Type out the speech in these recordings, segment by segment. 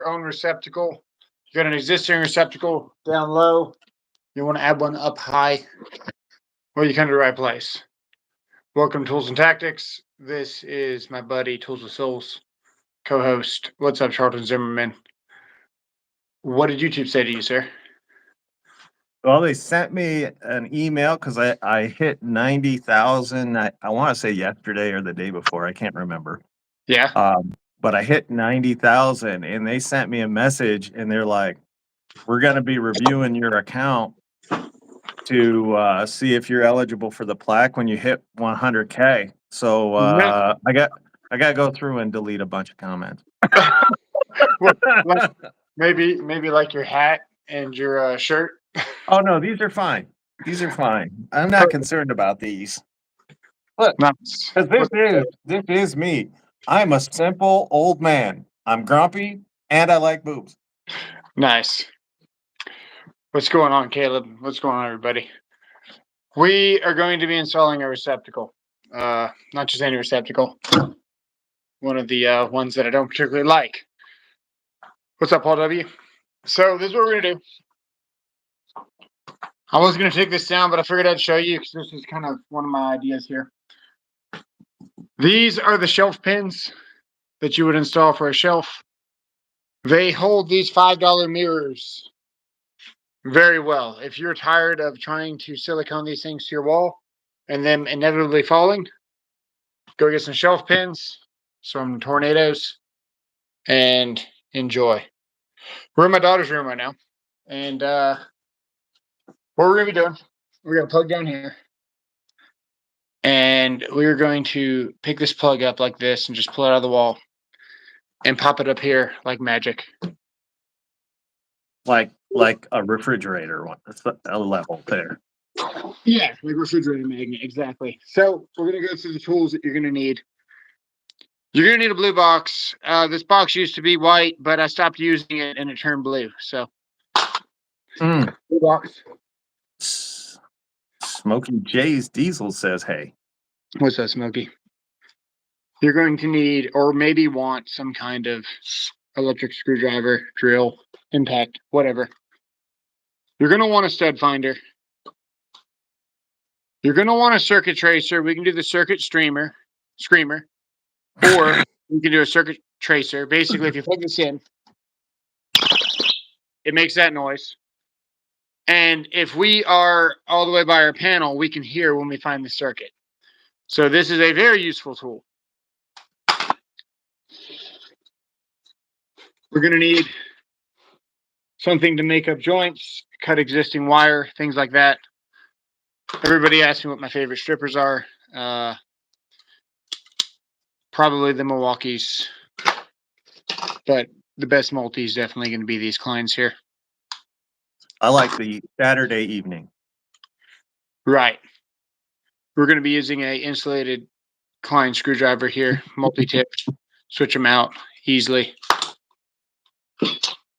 your own receptacle. You got an existing receptacle down low. You want to add one up high. Well, you come to the right place. Welcome to Tools and Tactics. This is my buddy Tools with Souls, co-host. What's up, Charlton Zimmerman? What did YouTube say to you, sir? Well, they sent me an email because I hit 90,000. I want to say yesterday or the day before. I can't remember. Yeah. But I hit 90,000 and they sent me a message and they're like, we're going to be reviewing your account to see if you're eligible for the plaque when you hit 100K. So I got to go through and delete a bunch of comments. maybe like your hat and your shirt. Oh, no, these are fine. These are fine. I'm not concerned about these. Look, Nice. this is me. I'm a simple old man. I'm grumpy and I like boobs. Nice. What's going on, Caleb? What's going on, everybody? We are going to be installing a receptacle. Not just any receptacle. One of the ones that I don't particularly like. What's up, Paul W? So this is what we're going to do. I was going to take this down, but I figured I'd show you because this is kind of one of my ideas here. These are the shelf pins that you would install for a shelf. They hold these $5 mirrors very well. If you're tired of trying to silicone these things to your wall and them inevitably falling, go get some shelf pins, some tornadoes, and enjoy. We're in my daughter's room right now. And what we're going to be doing, we're going to plug down here. And we're going to pick this plug up like this and just pull it out of the wall and pop it up here like magic. Like a refrigerator one. That's a level there. Yeah, like refrigerator magnet, exactly. So we're going to go through the tools that you're going to need. You're going to need a blue box. This box used to be white, but I stopped using it and it turned blue. So, blue box. Smokey J's Diesel says, hey. What's that, Smokey? You're going to need, or maybe want, some kind of electric screwdriver, drill, impact, whatever. You're going to want a stud finder. You're going to want a circuit tracer. We can do the circuit screamer, or you can do a circuit tracer. Basically, if you plug this in, it makes that noise. And if we are all the way by our panel, we can hear when we find the circuit. So this is a very useful tool. We're going to need something to make up joints, cut existing wire, things like that. Everybody asks me what my favorite strippers are. Probably the Milwaukee's, but the best multi is definitely going to be these Kleins here. I like the Saturday evening. Right. We're going to be using a insulated Klein screwdriver here, multi-tip. Switch them out easily.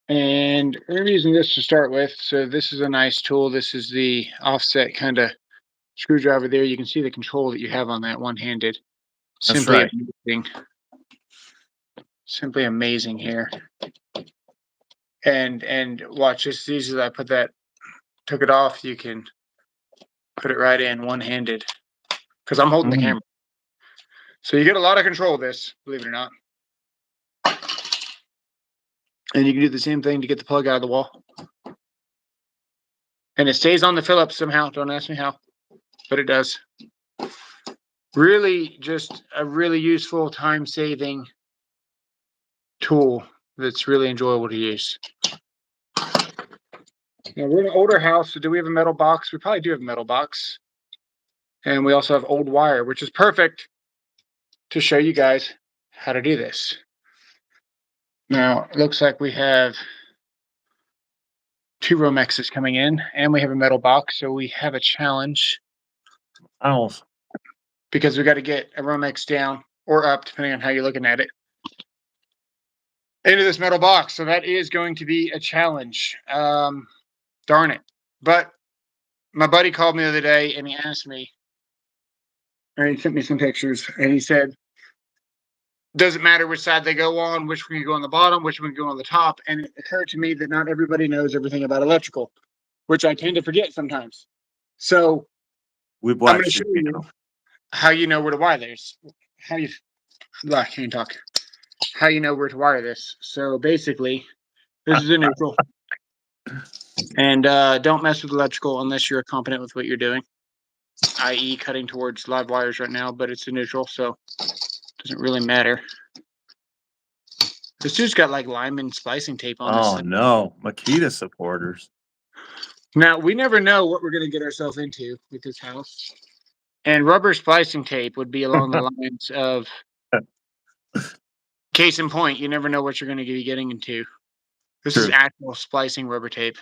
And we're using this to start with. So this is a nice tool. This is the offset kind of screwdriver there. You can see the control that you have on that one-handed. Simply right. amazing. Simply amazing here. And watch, just as easy as I took it off, you can put it right in one-handed. Because I'm holding the camera. So you get a lot of control of this, believe it or not. And you can do the same thing to get the plug out of the wall. And it stays on the Phillips somehow. Don't ask me how, but it does. Really just a really useful time-saving tool that's really enjoyable to use. Now, we're in an older house, so do we have a metal box? We probably do have a metal box. And we also have old wire, which is perfect to show you guys how to do this. Now, it looks like we have 2 Romexes coming in, and we have a metal box, so we have a challenge. Oh. Because we got to get a Romex down or up, depending on how you're looking at it, into this metal box. So that is going to be a challenge. Darn it. But my buddy called me the other day, and he asked me, or he sent me some pictures, and he said, Doesn't matter which side they go on, which one can go on the bottom, which one can go on the top. And it occurred to me that not everybody knows everything about electrical, which I tend to forget sometimes. So We've I'm going to watched show your you channel. how you know where to wire this. How you, I can't talk. How you know where to wire this. So basically, this is a neutral. And don't mess with electrical unless you're competent with what you're doing, i.e. cutting towards live wires right now, but it's a neutral, so it doesn't really matter. This dude's got like lineman splicing tape on this Oh thing. no, Makita supporters. Now, we never know what we're going to get ourselves into with this house. And rubber splicing tape would be along the lines of, case in point, you never know what you're going to be getting into. This is True. actual splicing rubber tape.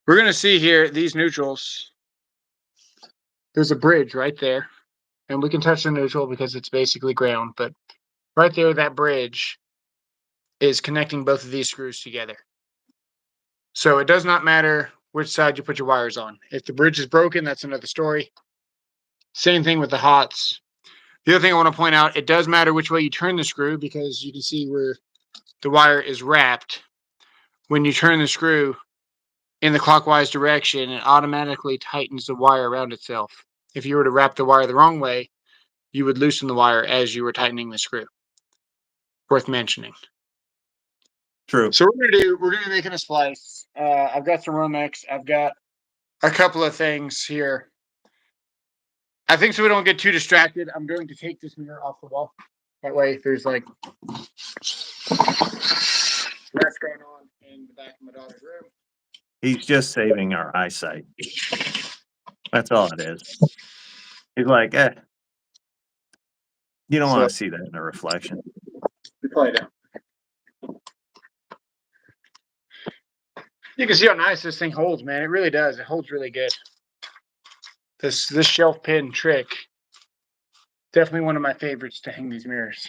We're going to see here, these neutrals, there's a bridge right there. And we can touch the neutral because it's basically ground. But right there, that bridge is connecting both of these screws together. So it does not matter which side you put your wires on. If the bridge is broken, that's another story. Same thing with the hots. The other thing I want to point out, it does matter which way you turn the screw because you can see where the wire is wrapped. When you turn the screw in the clockwise direction, it automatically tightens the wire around itself. If you were to wrap the wire the wrong way, you would loosen the wire as you were tightening the screw. Worth mentioning. True. So we're gonna be making a splice. I've got some Romex. I've got a couple of things here. I think so we don't get too distracted, I'm going to take this mirror off the wall. That way, if there's like that's going on in the back of my daughter's room. He's just saving our eyesight. That's all it is. He's like, you don't want to see that in a reflection. We play it out. You can see how nice this thing holds, man. It really does. It holds really good. This shelf pin trick, definitely one of my favorites to hang these mirrors.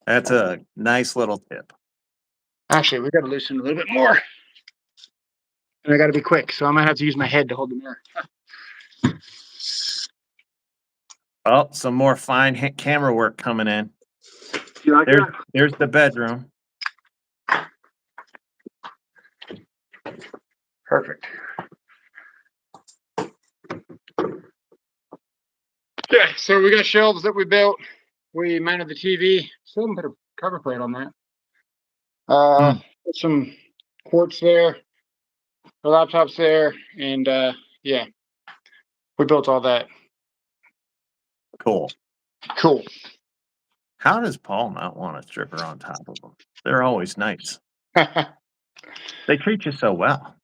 That's a nice little tip. Actually, we got to loosen a little bit more. And I got to be quick, so I might have to use my head to hold the mirror. Oh, some more fine camera work coming in. You like that? There's the bedroom. Perfect. Yeah, so we got shelves that we built. We mounted the TV. Still haven't put a cover plate on that. Put some quartz there, the laptop's there, and yeah, we built all that. Cool. Cool. How does Paul not want a stripper on top of them? They're always nice. They treat you so well.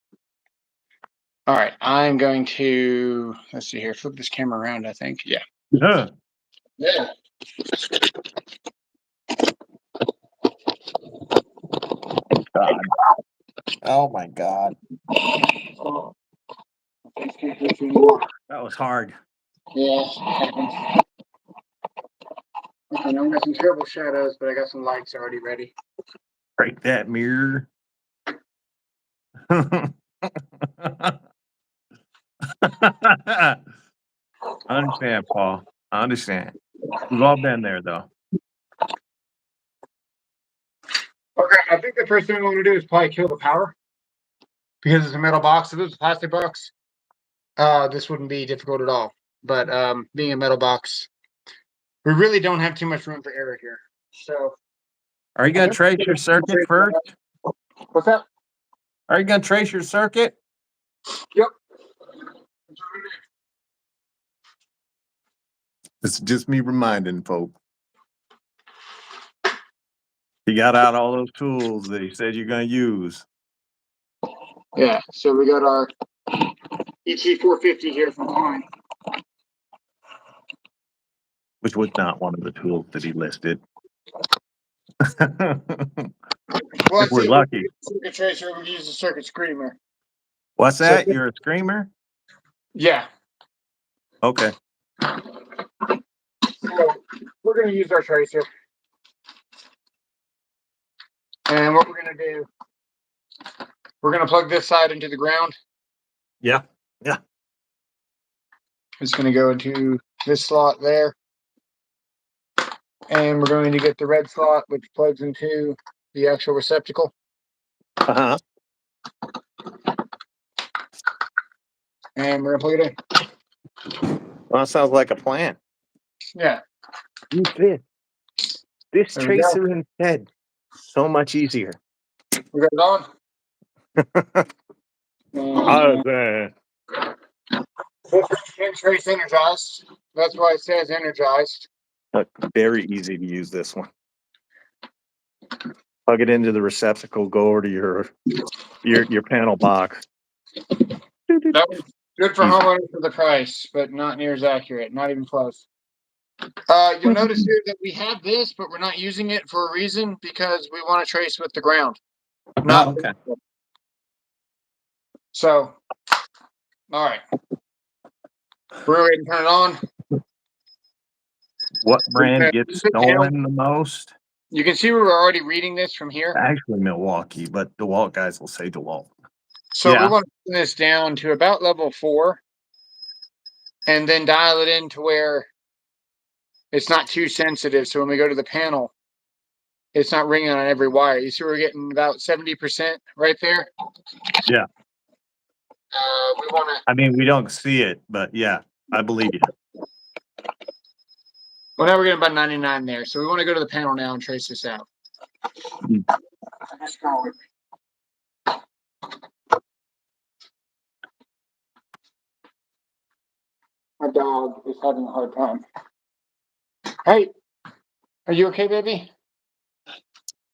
All right, I'm going to, let's see here, flip this camera around, I think. Yeah. Yeah. Yeah. God. Oh my God. Oh. That was hard. Yeah. I know I got some terrible shadows, but I got some lights already ready. Break that mirror. I understand, Paul. I understand. We've all been there, though. Okay, I think the first thing we want to do is probably kill the power because it's a metal box. If it was a plastic box, this wouldn't be difficult at all. But being a metal box, we really don't have too much room for error here. So, Are you going to trace your circuit first? What's that? Are you going to trace your circuit? Yep. It's just me reminding folks. You got out all those tools that you said you're going to use. Yeah, so we got our ET450 here from Klein. Which was not one of the tools that he listed. Well, If we're lucky. Circuit tracer, we use a circuit screamer. What's that? You're a screamer? Yeah. Okay. So we're going to use our tracer. And what we're going to do, we're going to plug this side into the ground. Yeah. Yeah. It's going to go into this slot there. And we're going to get the red slot, which plugs into the actual receptacle. Uh-huh. And we're going to plug it in. Well, that sounds like a plan. Yeah. Use this. This There we go. tracer instead. So much easier. We got it on. This trace energized. That's why it says energized. Very easy to use this one. Plug it into the receptacle, go over to your panel box. That was good for homeowners for the price, but not near as accurate. Not even close. You'll notice here that we have this, but we're not using it for a reason because we want to trace with the ground. Not okay. So, all right. We're ready to turn it on. What brand gets stolen the most? You can see we're already reading this from here. Actually, Milwaukee, but DeWalt guys will say DeWalt. So we want to turn this down to about level 4 and then dial it in to where it's not too sensitive. So when we go to the panel, it's not ringing on every wire. You see we're getting about 70% right there. Yeah. We want to. I mean, we don't see it, but yeah, I believe you. Well, now we're getting about 99 there. So we want to go to the panel now and trace this out. Just go with me. My dog is having a hard time. Hey, are you okay, baby?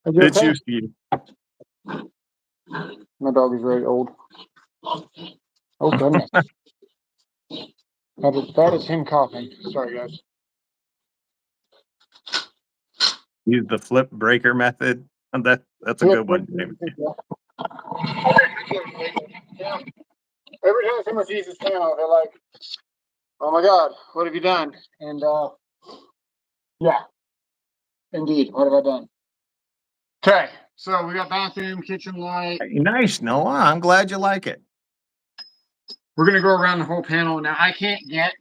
Are you It's okay? used to you. My dog is very old. Oh, goodness. That is him coughing. Sorry, guys. Use the flip breaker method. That's a good one. Every time someone sees this channel, they're like, "Oh my God, what have you done?" And yeah, indeed, what have I done? Okay, so we got bathroom, kitchen light. Nice, Noah. I'm glad you like it. We're gonna go around the whole panel. Now I can't get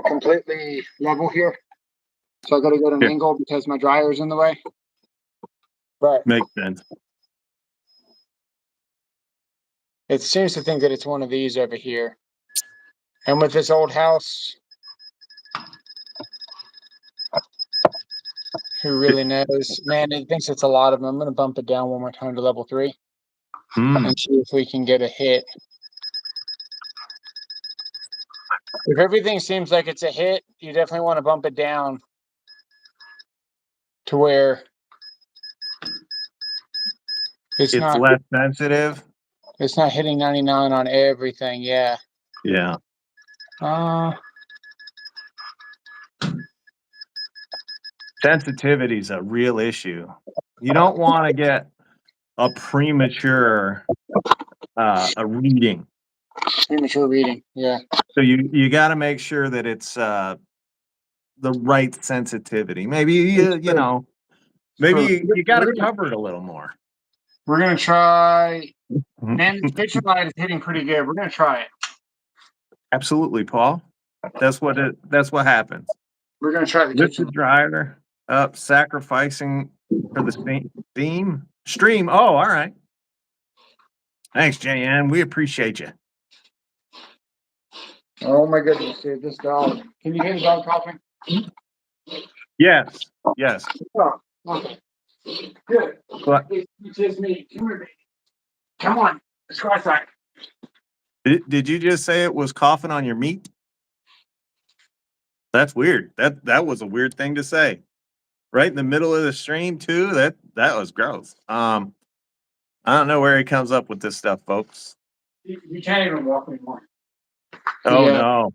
completely level here, so I got to go to an angle because my dryer is in the way. But makes sense. It seems to think that it's one of these over here. And with this old house, who really knows? Man, it thinks it's a lot of them. I'm going to bump it down one more time to level 3 and see if we can get a hit. If everything seems like it's a hit, you definitely want to bump it down to where it's not less sensitive. It's not hitting 99 on everything. Yeah. Yeah. Sensitivity is a real issue. You don't want to get a premature a reading. Premature reading, yeah. So you got to make sure that it's the right sensitivity. Maybe you know, maybe you got to cover it a little more. We're gonna try. Man, the kitchen light is hitting pretty good. We're gonna try it. Absolutely, Paul. That's what happens. We're gonna try the Lift kitchen the dryer up, sacrificing for the stream. Oh, all right. Thanks, JN. We appreciate you. Oh my goodness, dude, this dog. Can you hear the dog coughing? Yes. Yes. Oh, okay. Good. But It's just me. Come here, baby. Come on. Let's try that. did you just say it was coughing on your meat? That's weird. That was a weird thing to say. Right in the middle of the stream too. That was gross. I don't know where he comes up with this stuff, folks. You can't even walk anymore. Oh no.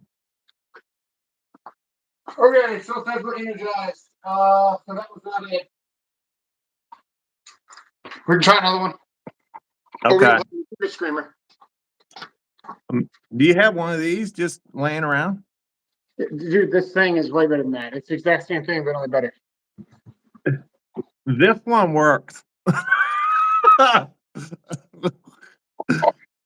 Okay, so that's we're energized. So that was not it. We're gonna try another one. Okay. Screamer. Do you have one of these just laying around? Dude, this thing is way better than that. It's the exact same thing, but only better. This one works.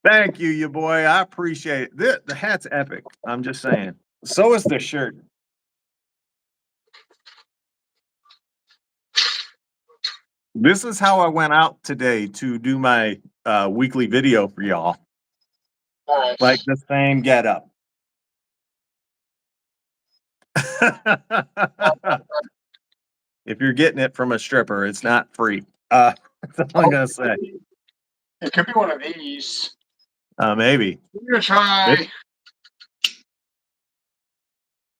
Thank you, you boy. I appreciate it. The hat's epic. I'm just saying. So is the shirt. This is how I went out today to do my weekly video for y'all. Alright. Like the same getup. If you're getting it from a stripper, it's not free. That's all I'm gonna say. It could be one of these. Maybe. I'm gonna try.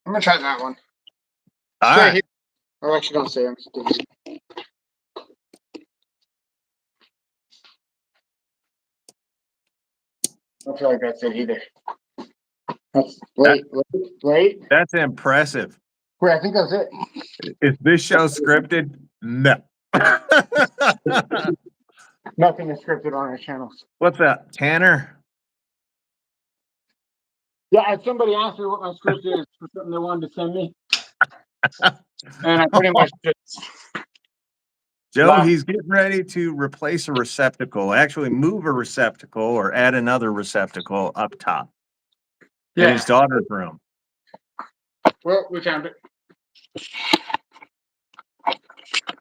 I'm gonna try that one. All Stay right. here. Or actually, don't say I'm staying. I don't feel like that's it either. Wait. That's impressive. Wait, I think that's it. Is this show scripted? No. Nothing is scripted on our channels. What's that, Tanner? Yeah, if somebody asked me what my script is for something they wanted to send me, and I pretty much just. Joe, he's getting ready to replace a receptacle, actually move a receptacle or add another receptacle up top in his daughter's room. Well, we found it.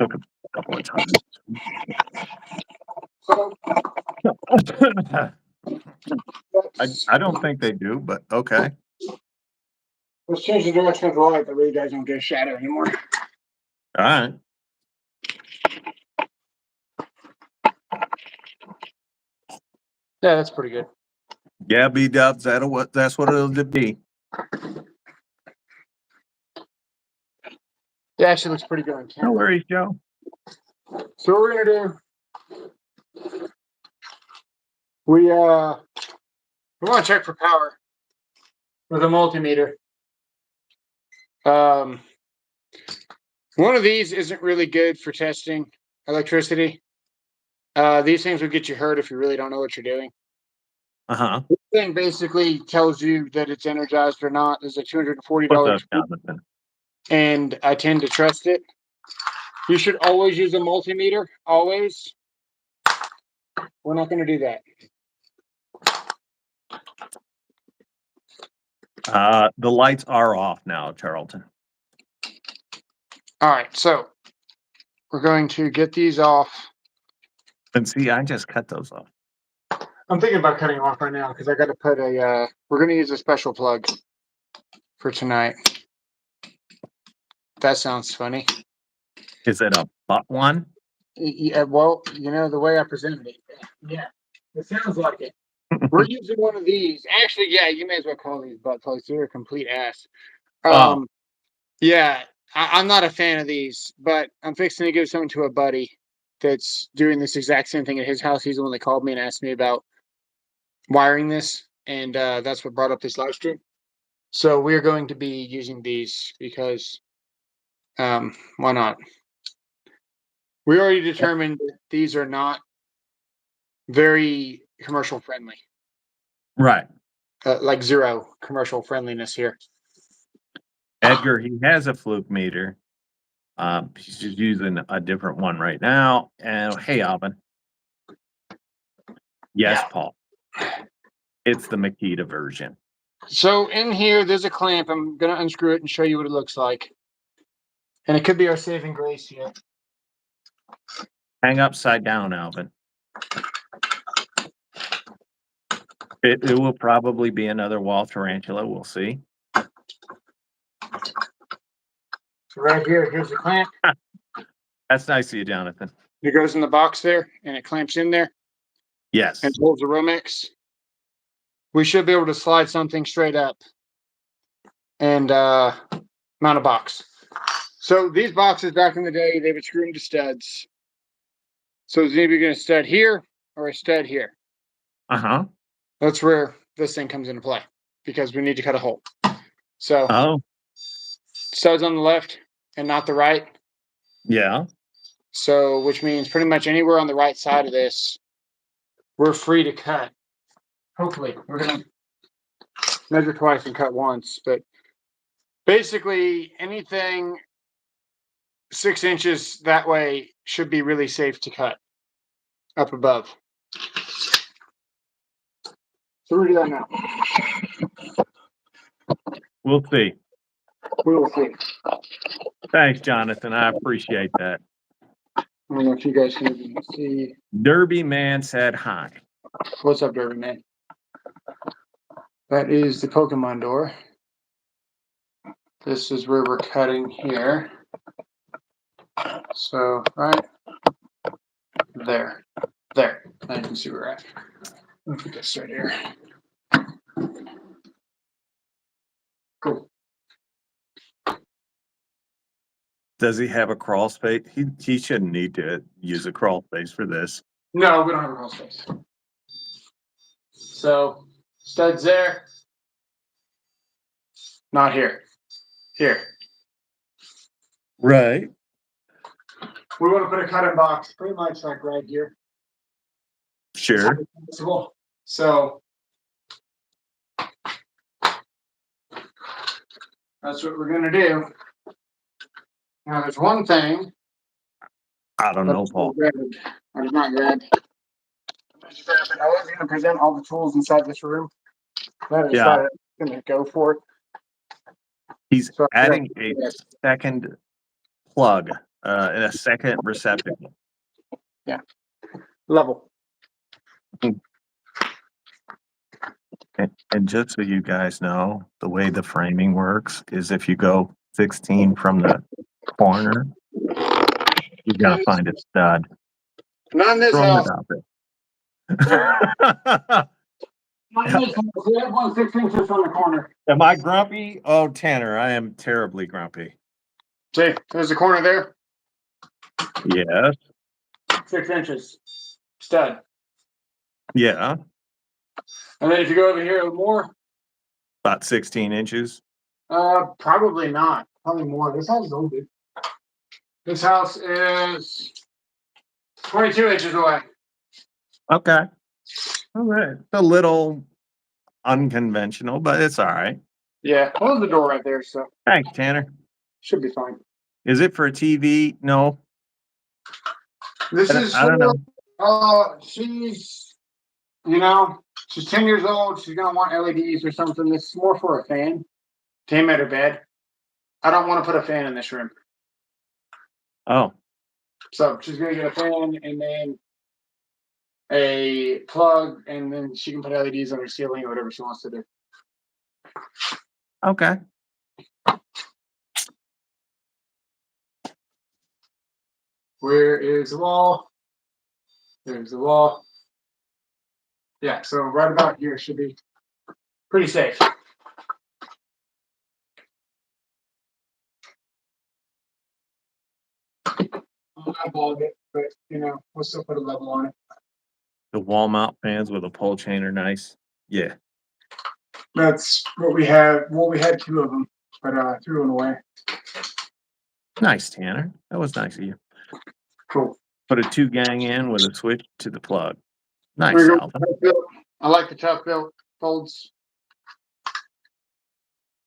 Took a couple of times. So, I don't think they do, but okay. let's change the direction of the light. That way you guys don't get a shadow anymore. All right. Yeah, that's pretty good. Yeah, B-dubs, that's what it'll be. It actually looks pretty good on camera. No worries, Joe. So what we're gonna do, we want to check for power with a multimeter. One of these isn't really good for testing electricity. These things will get you hurt if you really don't know what you're doing. This thing basically tells you that it's energized or not. There's a $240. What's up, Jonathan? And I tend to trust it. You should always use a multimeter. Always. We're not going to do that. The lights are off now, Charlton. All right, so we're going to get these off. And see, I just cut those off. I'm thinking about cutting off right now because I got to put a. We're going to use a special plug for tonight. That sounds funny. Is it a butt one? Yeah, well, you know the way I presented it. Yeah, it sounds like it. We're using one of these. Actually, yeah, you may as well call these butt plugs. They're a complete ass. Yeah, I'm not a fan of these, but I'm fixing to give something to a buddy that's doing this exact same thing at his house. He's the one that called me and asked me about wiring this, and that's what brought up this live stream. So we're going to be using these because why not? We already determined that these are not very commercial friendly. Right. Like zero commercial friendliness here. Edgar, he has a fluke meter. He's just using a different one right now. And hey, Alvin. Yes, yeah. Paul. It's the Makita version. So in here, there's a clamp. I'm going to unscrew it and show you what it looks like. And it could be our saving grace here. Hang upside down, Alvin. It will probably be another wall tarantula. We'll see. So right here, here's the clamp. That's nice of you, Jonathan. It goes in the box there, and it clamps in there. Yes. And holds the Romex. We should be able to slide something straight up and mount a box. So these boxes back in the day, they would screw into studs. So it's either going to stud here or a stud here. Uh-huh. That's where this thing comes into play because we need to cut a hole. So studs on the left and not the right. Yeah. So which means pretty much anywhere on the right side of this, we're free to cut. Hopefully. We're going to measure twice and cut once. But basically anything 6 inches that way should be really safe to cut up above. So we'll do that now. We'll see. We will see. Thanks, Jonathan. I appreciate that. I don't know if you guys can even see. Derby Man said hi. What's up, Derby Man? That is the Pokemon door. This is where we're cutting here. So, right there. There. Now you can see where we're at. Let me put this right here. Cool. Does he have a crawl space? He shouldn't need to use a crawl space for this. No, we don't have a crawl space. So, studs there. Not here. Here. Right. We want to put a cutting box pretty much like right here. Sure. So that's what we're gonna do. Now there's one thing. I don't know, Paul. I did not grab. I was gonna present all the tools inside this room. That is Yeah. gonna go for it. He's adding a second plug and a second receptacle. Yeah. Level. And just so you guys know, the way the framing works is if you go 16 from the corner, you gotta find a stud. Not in this Throwing house. it out there. Not in this house. We have one 6 inches from the corner. Am I grumpy? Oh, Tanner, I am terribly grumpy. See, there's a corner there. Yes. 6 inches. Stud. Yeah. And then if you go over here more, About 16 inches. probably not. Probably more. This house is old, dude. This house is 22 inches away. Okay. All right. It's a little unconventional, but it's all right. Yeah, close the door right there, so Thanks, Tanner. should be fine. Is it for a TV? No. This is I don't know. She's, she's 10 years old. She's gonna want LEDs or something. This is more for a fan to aim at her bed. I don't want to put a fan in this room. Oh. So she's gonna get a fan and then a plug, and then she can put LEDs on her ceiling or whatever she wants to do. Okay. Where is the wall? There's the wall. Yeah, so right about here should be pretty safe. I'll bog it, but we'll still put a level on it. The wall mount fans with a pole chain are nice. Yeah. That's what we have. Well, we had 2 of them, but I threw one away. Nice, Tanner. That was nice of you. Cool. Put a 2-gang in with a switch to the plug. Nice, Alvin. I like the Tough Built folds.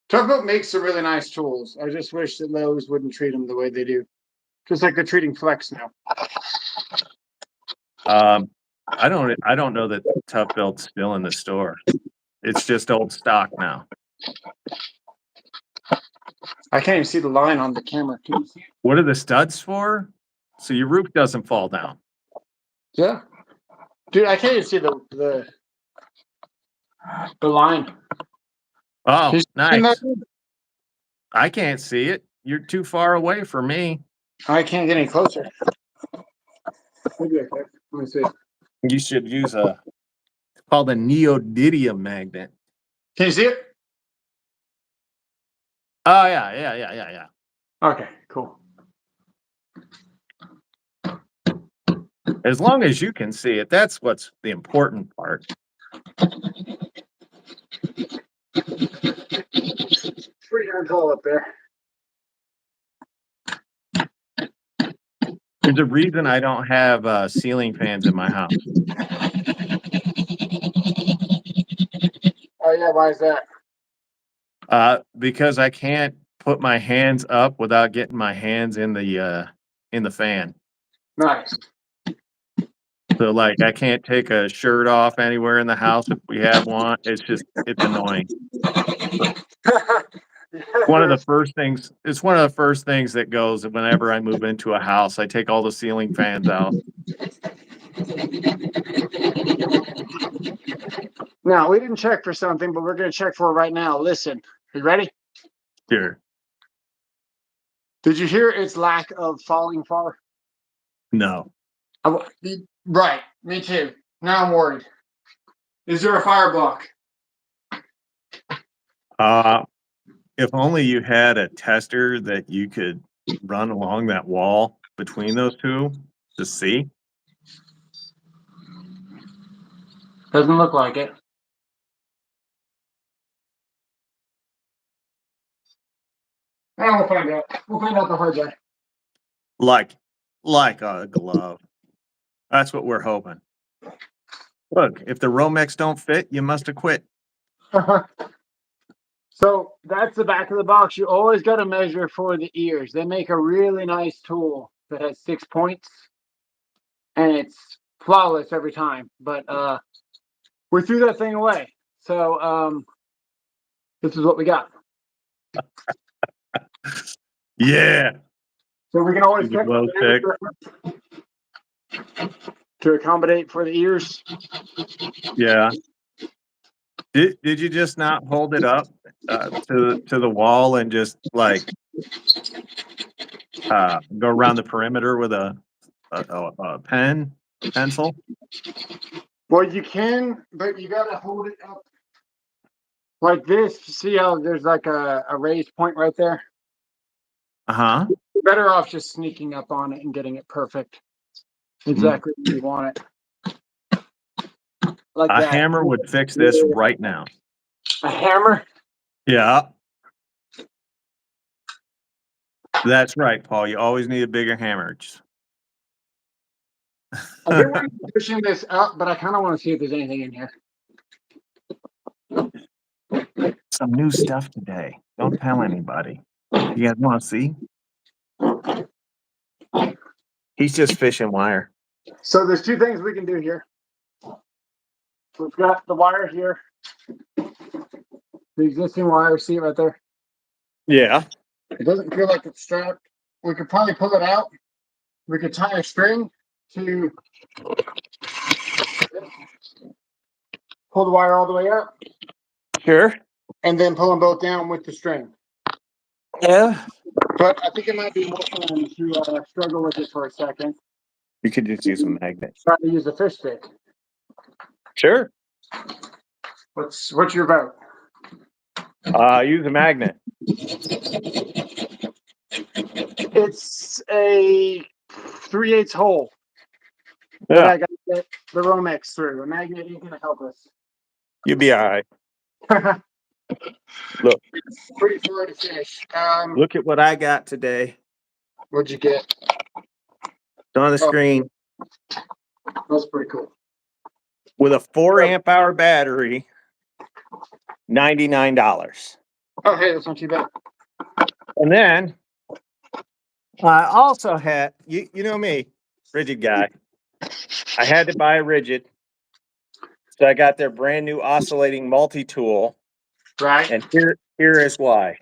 Tough Built makes some really nice tools. I just wish that Lowe's wouldn't treat them the way they do. Just like they're treating Flex now. I don't know that Tough Built's still in the store. It's just old stock now. I can't even see the line on the camera. Can you see it? What are the studs for? So your roof doesn't fall down. Yeah. Dude, I can't even see the line. Oh, nice. I can't see it. You're too far away for me. I can't get any closer. Let me see. You should use called a neodymium magnet. Can you see it? Oh yeah. Okay, cool. As long as you can see it, that's what's the important part. Pretty darn tall up there. There's a reason I don't have ceiling fans in my house. Oh yeah, why is that? Because I can't put my hands up without getting my hands in the fan. Nice. So like I can't take a shirt off anywhere in the house if we have one. It's annoying. One of the first things. It's one of the first things that goes whenever I move into a house. I take all the ceiling fans out. Now, we didn't check for something, but we're going to check for it right now. Listen, you ready? Here. Did you hear its lack of falling far? No. Right, me too. Now I'm worried. Is there a fire block? If only you had a tester that you could run along that wall between those two to see. Doesn't look like it. We'll find out. We'll find out the hard way. Like a glove. That's what we're hoping. Look, if the Romex don't fit, you must have quit. So that's the back of the box. You always got to measure for the ears. They make a really nice tool that has 6 points, and it's flawless every time. But we threw that thing away. So this is what we got. Yeah. So we can always check Well picked. to accommodate for the ears. Yeah. Did you just not hold it up to the wall and just like go around the perimeter with a pencil? Well, you can, but you got to hold it up like this. See how there's like a raised point right there? Uh-huh. You're better off just sneaking up on it and getting it perfect. Exactly where you want it. Like A that. hammer would fix this right now. A hammer? Yeah. That's right, Paul. You always need a bigger hammer. I think we're pushing this up, but I kind of want to see if there's anything in here. Some new stuff today. Don't tell anybody. You guys want to see? He's just fishing wire. So there's two things we can do here. We've got the wire here. The existing wire, see it right there? Yeah. It doesn't feel like it's strapped. We could probably pull it out. We could tie a string to pull the wire all the way up. Sure. And then pull them both down with the string. Yeah. But I think it might be more fun to struggle with it for a second. You could just use a magnet. Try to use a fish stick. Sure. What's your vote? Use a magnet. It's a 3/8 hole. But Yeah. I got to get the Romex through. A magnet ain't gonna help us. You'll be all right. Look. It's pretty far to fish. Look at what I got today. What'd you get? It's on the screen. That's pretty cool. With a 4 amp hour battery, $99. Oh, hey, that's not too bad. And then I also had, you know me, rigid guy. I had to buy a rigid. So I got their brand new oscillating multi-tool. Right. And here is why.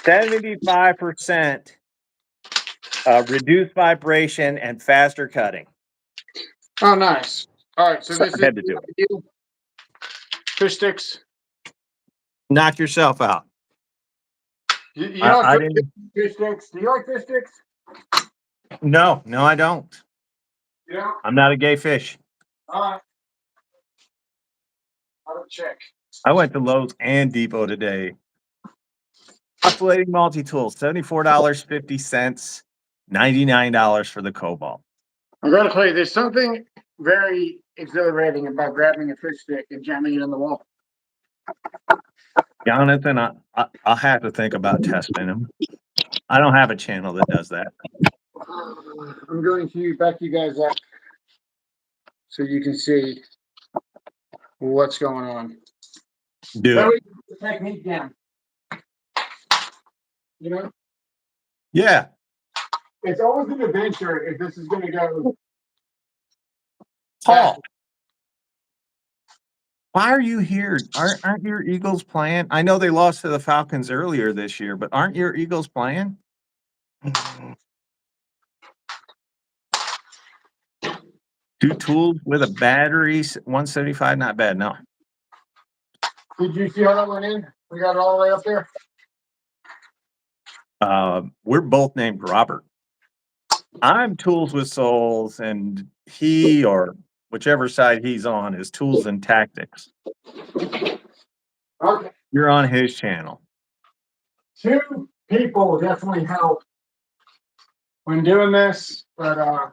75% reduced vibration and faster cutting. Oh, nice. All right, so this I had to do it. Fish sticks. Knock yourself out. You know I didn't. fish sticks. Do you like fish sticks? No, I don't. Yeah. I'm not a gay fish. All right. I'll check. I went to Lowe's and Depot today. Oscillating multi-tool, $74.50, $99 for the Cobalt. I'm going to tell you, there's something very exhilarating about grabbing a fish stick and jamming it in the wall. Jonathan, I'll have to think about testing them. I don't have a channel that does that. I'm going to back you guys up so you can see what's going on. Do That it. way you put the technique down. You know? Yeah. It's always an adventure if this is going to go. Paul, Why are you here? Aren't your Eagles playing? I know they lost to the Falcons earlier this year, but aren't your Eagles playing? Two tools with a battery, 175, not bad. No. Did you see how that went in? We got it all the way up there. We're both named Robert. I'm Tools with Souls, and he, or whichever side he's on, is Tools and Tactics. Okay. You're on his channel. Two people definitely help when doing this, but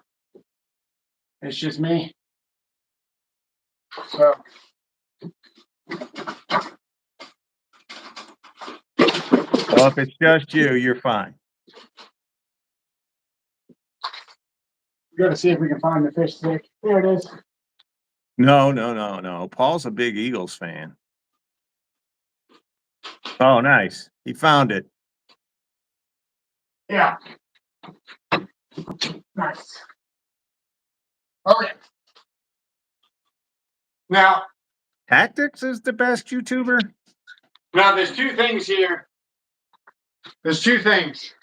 it's just me. So Well, if it's just you, you're fine. we got to see if we can find the fish stick. There it is. No. Paul's a big Eagles fan. Oh, nice. He found it. Yeah. Nice. Okay. Now Tactics is the best YouTuber? there's two things here. There's two things.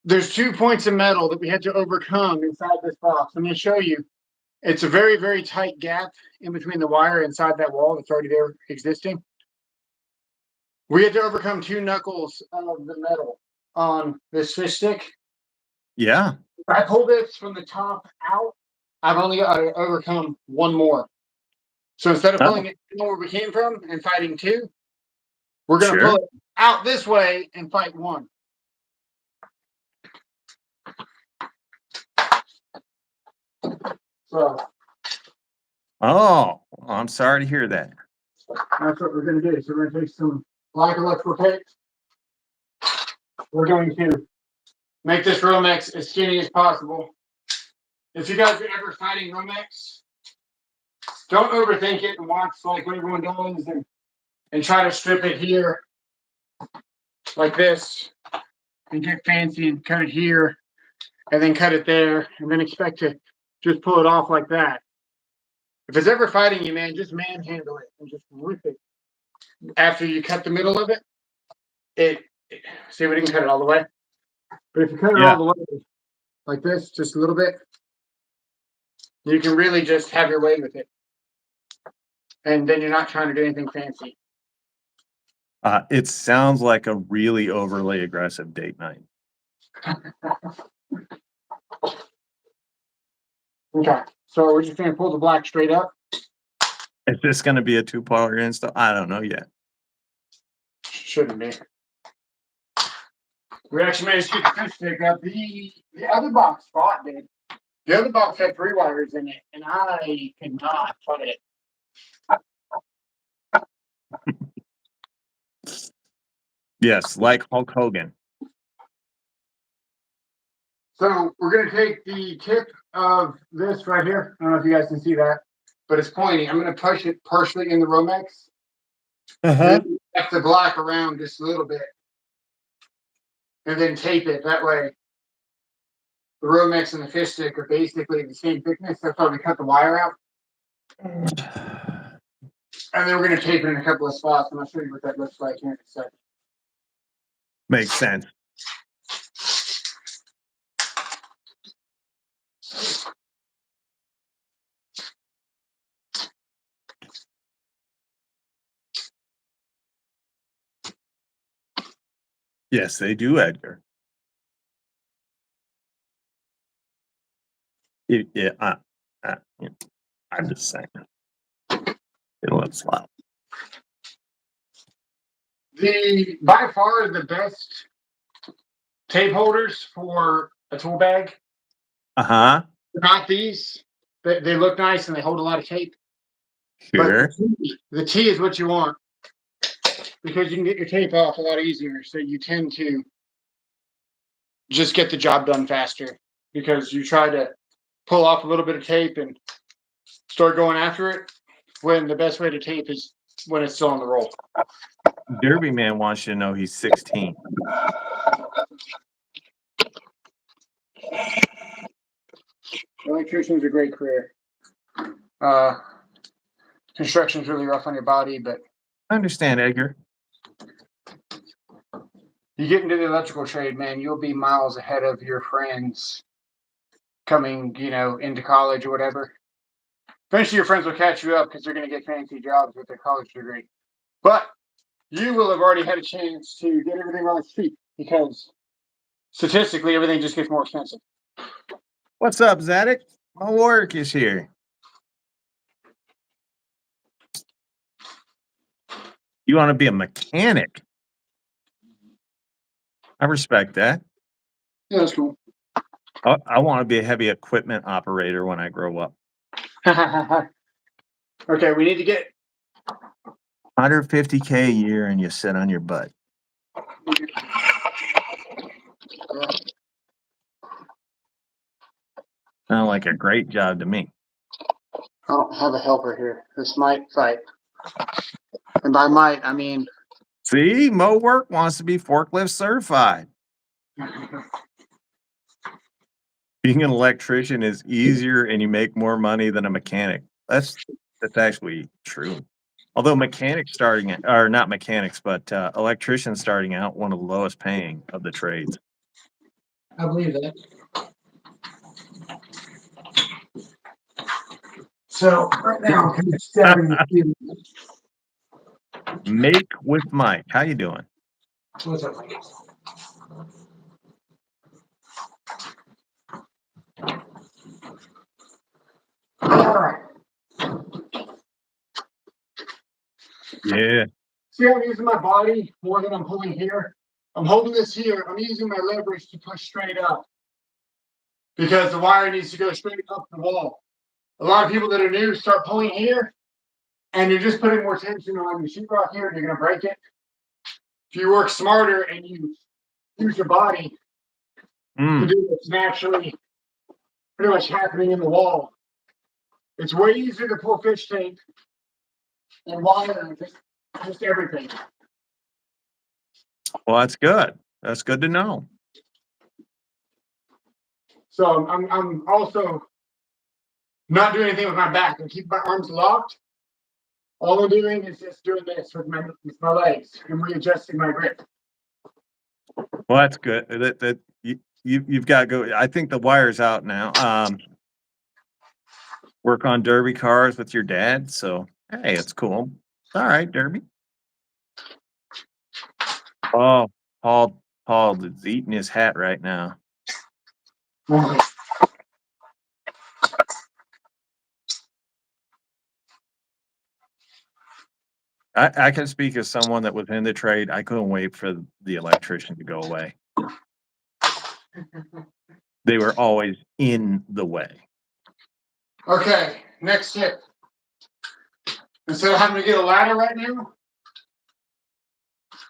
There's 2 points of metal that we had to overcome inside this box. I'm going to show you. It's a very, very tight gap in between the wire inside that wall that's already there existing. We had to overcome 2 knuckles of the metal on this fish stick. Yeah. If I pull this from the top out, I've only got to overcome 1 more. So instead of pulling it where we came from and fighting 2, we're going to pull it out this way and fight 1. So. Oh, I'm sorry to hear that. That's what we're going to do. So we're going to take some black electrical tape. We're going to make this Romex as skinny as possible. If you guys are ever fighting Romex, don't overthink it and watch like what everyone does and try to strip it here like this and get fancy and cut it here and then cut it there and then expect to just pull it off like that. If it's ever fighting you, man, just manhandle it and just rip it. After you cut the middle of it, see, we didn't cut it all the way. But if you cut it all the way like this, just a little bit, you can really just have your way with it. And then you're not trying to do anything fancy. It sounds like a really overly aggressive date night. Okay, so we're just going to pull the black straight up. Is this going to be a 2-part install? I don't know yet. Shouldn't be. We actually managed to get the fish stick up. The other box spot did. The other box had 3 wires in it, and I could not put it. Yes, like Hulk Hogan. So we're going to take the tip of this right here. I don't know if you guys can see that, but it's pointy. I'm going to push it partially in the Romex. Wrap the black around just a little bit. And then tape it. That way, the Romex and the fish stick are basically the same thickness. That's why we cut the wire out. And then we're going to tape it in a couple of spots, and I'll show you what that looks like here in a second. Makes sense. Yes, they do, Edgar. I'm just saying. It looks loud. By far the best tape holders for a tool bag. Uh-huh. Not these. They look nice and they hold a lot of tape. Sure. But the T is what you want because you can get your tape off a lot easier. So you tend to just get the job done faster because you try to pull off a little bit of tape and start going after it when the best way to tape is when it's still on the roll. Derby Man wants you to know he's 16. Electrician's a great career. construction's really rough on your body, but I understand, Edgar. you get into the electrical trade, man, you'll be miles ahead of your friends coming, into college or whatever. Eventually, your friends will catch you up because they're going to get fancy jobs with their college degree. But you will have already had a chance to get everything on its feet because statistically, everything just gets more expensive. What's up, Zadok? My work is here. You want to be a mechanic? I respect that. Yeah, that's cool. I want to be a heavy equipment operator when I grow up. Okay, we need to get $150K a year and you sit on your butt. Sound like a great job to me. I don't have a helper here. This might fight. And by might, I mean... See, Mo Work wants to be forklift certified. Being an electrician is easier and you make more money than a mechanic. That's actually true. Although mechanics not mechanics, but electricians starting out, one of the lowest paying of the trades. I believe that. So right now, I'm kind of stabbing the field. Make with Mike. How you doing? What's up, Mike? All right. Yeah. See how I'm using my body more than I'm pulling here? I'm holding this here. I'm using my leverage to push straight up because the wire needs to go straight up the wall. A lot of people that are new start pulling here, and you're just putting more tension on your sheetrock here, and you're going to break it. If you work smarter and you use your body to do what's naturally pretty much happening in the wall, it's way easier to pull fish tape and wire and just everything. Well, that's good. That's good to know. So I'm also not doing anything with my back. I'm keeping my arms locked. All I'm doing is just doing this with my legs and readjusting my grip. Well, that's good. That you've got to go. I think the wire's out now. Work on derby cars with your dad. So hey, it's cool. All right, Derby. Oh, Paul is eating his hat right now. I can speak as someone that was in the trade. I couldn't wait for the electrician to go away. They were always in the way. Okay, next tip. Instead of having to get a ladder right now,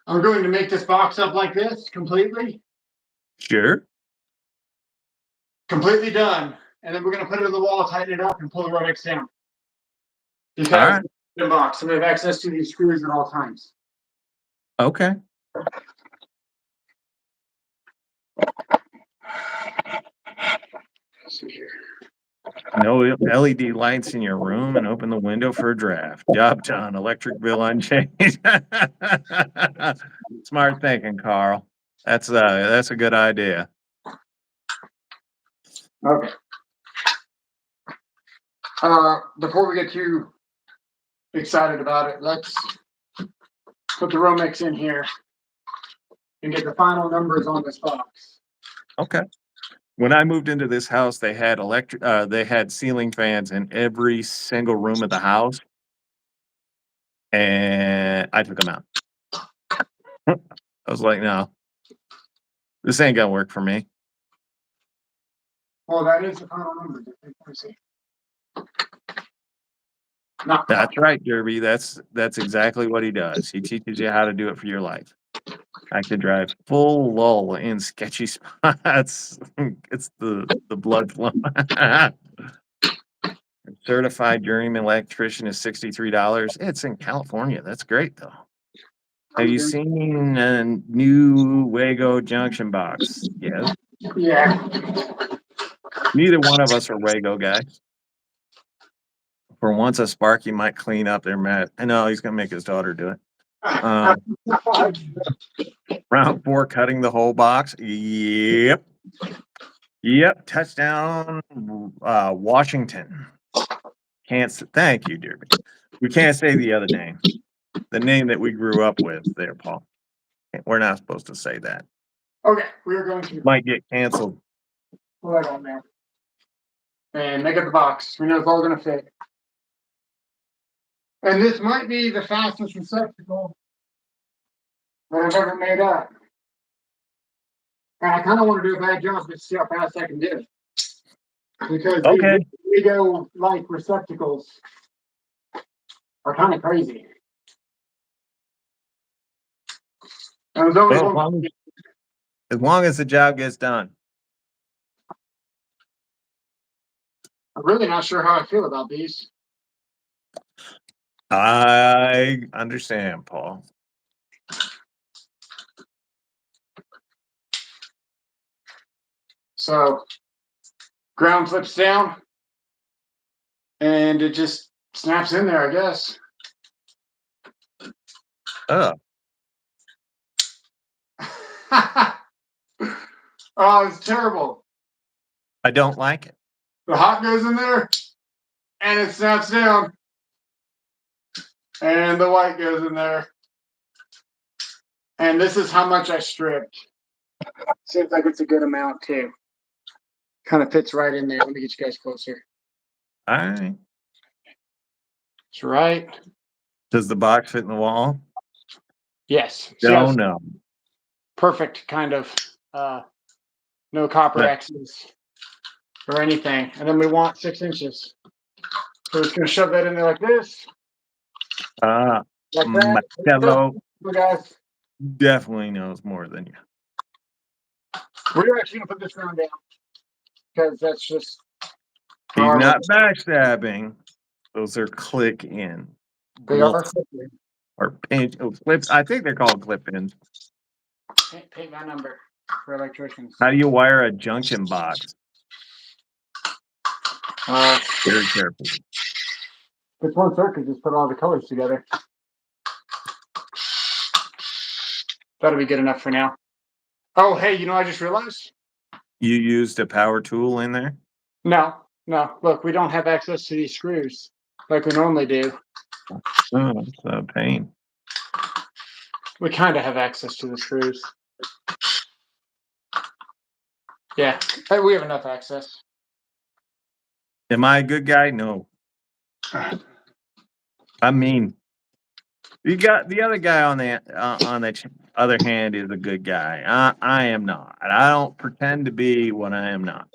I'm going to make this box up like this completely. Sure. Completely done. And then we're going to put it in the wall, tighten it up, and pull the Romex down. Because right. The box, I'm going to have access to these screws at all times. Okay. Let's see here. No LED lights in your room and open the window for a draft. Job done. Electric bill unchanged. Smart thinking, Carl. That's a good idea. Okay. Before we get too excited about it, let's put the Romex in here and get the final numbers on this box. Okay. When I moved into this house, they had they had ceiling fans in every single room of the house, and I took them out. I was like, no, this ain't gonna work for me. Well, that is the final number. Let me see. No. That's right, Derby. That's exactly what he does. He teaches you how to do it for your life. I could drive full lull in sketchy spots. It's the blood flow. Certified journeyman electrician is $63. It's in California. That's great, though. Have you seen a new Wago junction box? Yes. Yeah. Neither one of us are Wago guys. For once, a Sparky might clean up their mess. I know he's gonna make his daughter do it. Round 4, cutting the whole box. Yep. Touchdown, Washington. Thank you, Derby. We can't say the other name. The name that we grew up with there, Paul. We're not supposed to say that. Okay, we are going to Might get canceled. pull that on there. And make up the box. We know it's all gonna fit. And this might be the fastest receptacle that I've ever made up. And I kind of want to do a bad job just to see how fast I can do it. Because Okay. these Lego like receptacles are kind of crazy. And there's only Well, one. as long as the job gets done. I'm really not sure how I feel about these. I understand, Paul. So, ground flips down, and it just snaps in there, I guess. Oh, Oh, it's terrible. I don't like it. The hot goes in there, and it snaps down. And the white goes in there. And this is how much I stripped. Seems like it's a good amount, too. Kind of fits right in there. Let me get you guys closer. All right. It's right. Does the box fit in the wall? Yes. No, no. Perfect kind of no copper Right. X's or anything. And then we want 6 inches. So we're just gonna shove that in there like this. Like that. Marcello Guys, definitely knows more than you. we're actually gonna put this round down because that's just He's not backstabbing. Those are click in. they are Or pinch. Oh, clips. I think they're called clip ins. paint my number for electricians. How do you wire a junction box? Very careful. It's one circuit, just put all the colors together. That'll be good enough for now. Oh, hey, you know, I just realized. You used a power tool in there? No. Look, we don't have access to these screws like we normally do. Oh, it's a pain. We kind of have access to the screws. Yeah, we have enough access. Am I a good guy? No. I mean, you got the other guy on the other hand is a good guy. I am not. I don't pretend to be what I am not.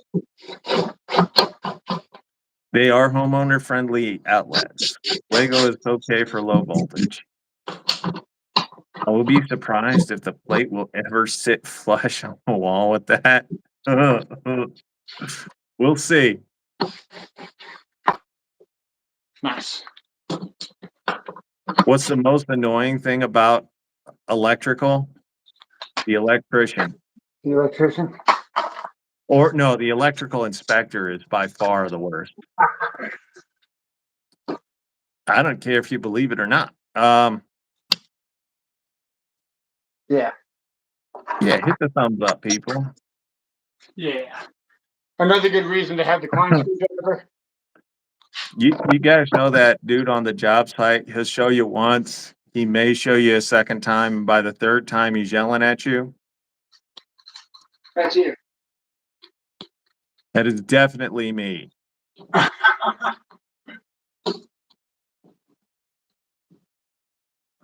They are homeowner friendly outlets. Lego is okay for low voltage. I will be surprised if the plate will ever sit flush on the wall with that. We'll see. Nice. What's the most annoying thing about electrical? The electrician. The electrician? Or no, the electrical inspector is by far the worst. I don't care if you believe it or not. Yeah, hit the thumbs up, people. yeah. Another good reason to have the Klein screwdriver. You guys know that dude on the job site, he'll show you once, he may show you a second time, and by the third time he's yelling at you. That's you. That is definitely me.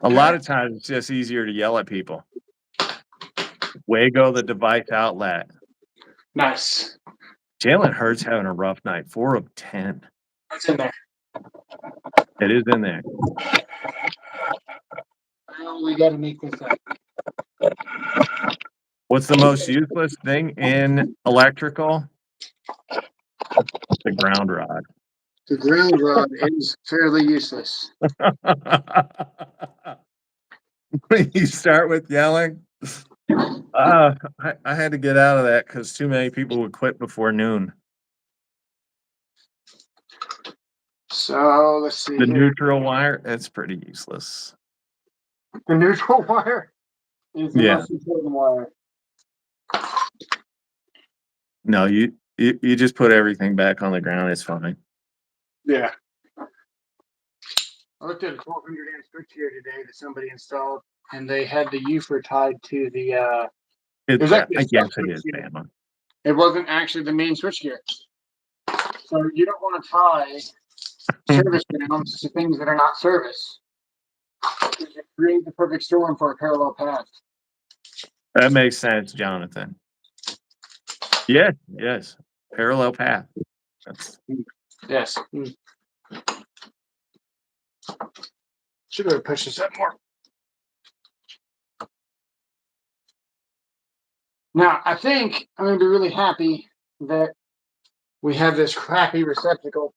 A lot of times it's just easier to yell at people. Way go the device outlet. Nice. Jalen Hurts having a rough night. 4 of 10. What's in there? It is in there. I only got to make this up. What's the most useless thing in electrical? The ground rod. The ground rod is fairly useless. When you start with yelling, I had to get out of that because too many people would quit before noon. So let's see The here. neutral wire, that's pretty useless. The neutral wire is the Yeah. most important wire. No, you just put everything back on the ground. It's fine. Yeah. I looked at a 1200 amp switch here today that somebody installed, and they had the UFER tied to the. It was actually a I guess sub it is, switchgear. Bama. It wasn't actually the main switchgear. So you don't want to tie service grounds to things that are not service. You create the perfect storm for a parallel path. That makes sense, Jonathan. Yes. Parallel path. Yes. Should have pushed this up more. Now, I think I'm going to be really happy that we have this crappy receptacle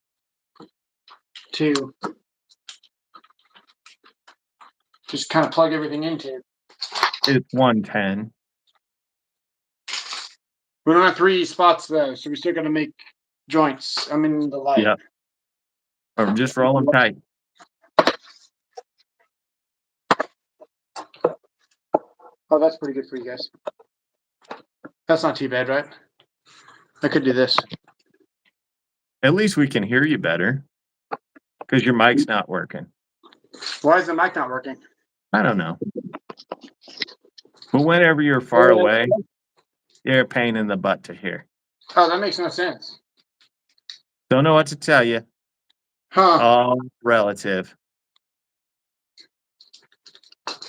to just kind of plug everything into. It's 110. We don't have 3 spots though, so we still got to make joints. I'm in the light. Yep. Or just roll them tight. Oh, that's pretty good for you guys. That's not too bad, right? I could do this. At least we can hear you better because your mic's not working. Why is the mic not working? I don't know. But whenever you're far away, you're a pain in the butt to hear. Oh, that makes no sense. Don't know what to tell you. Huh. All relative.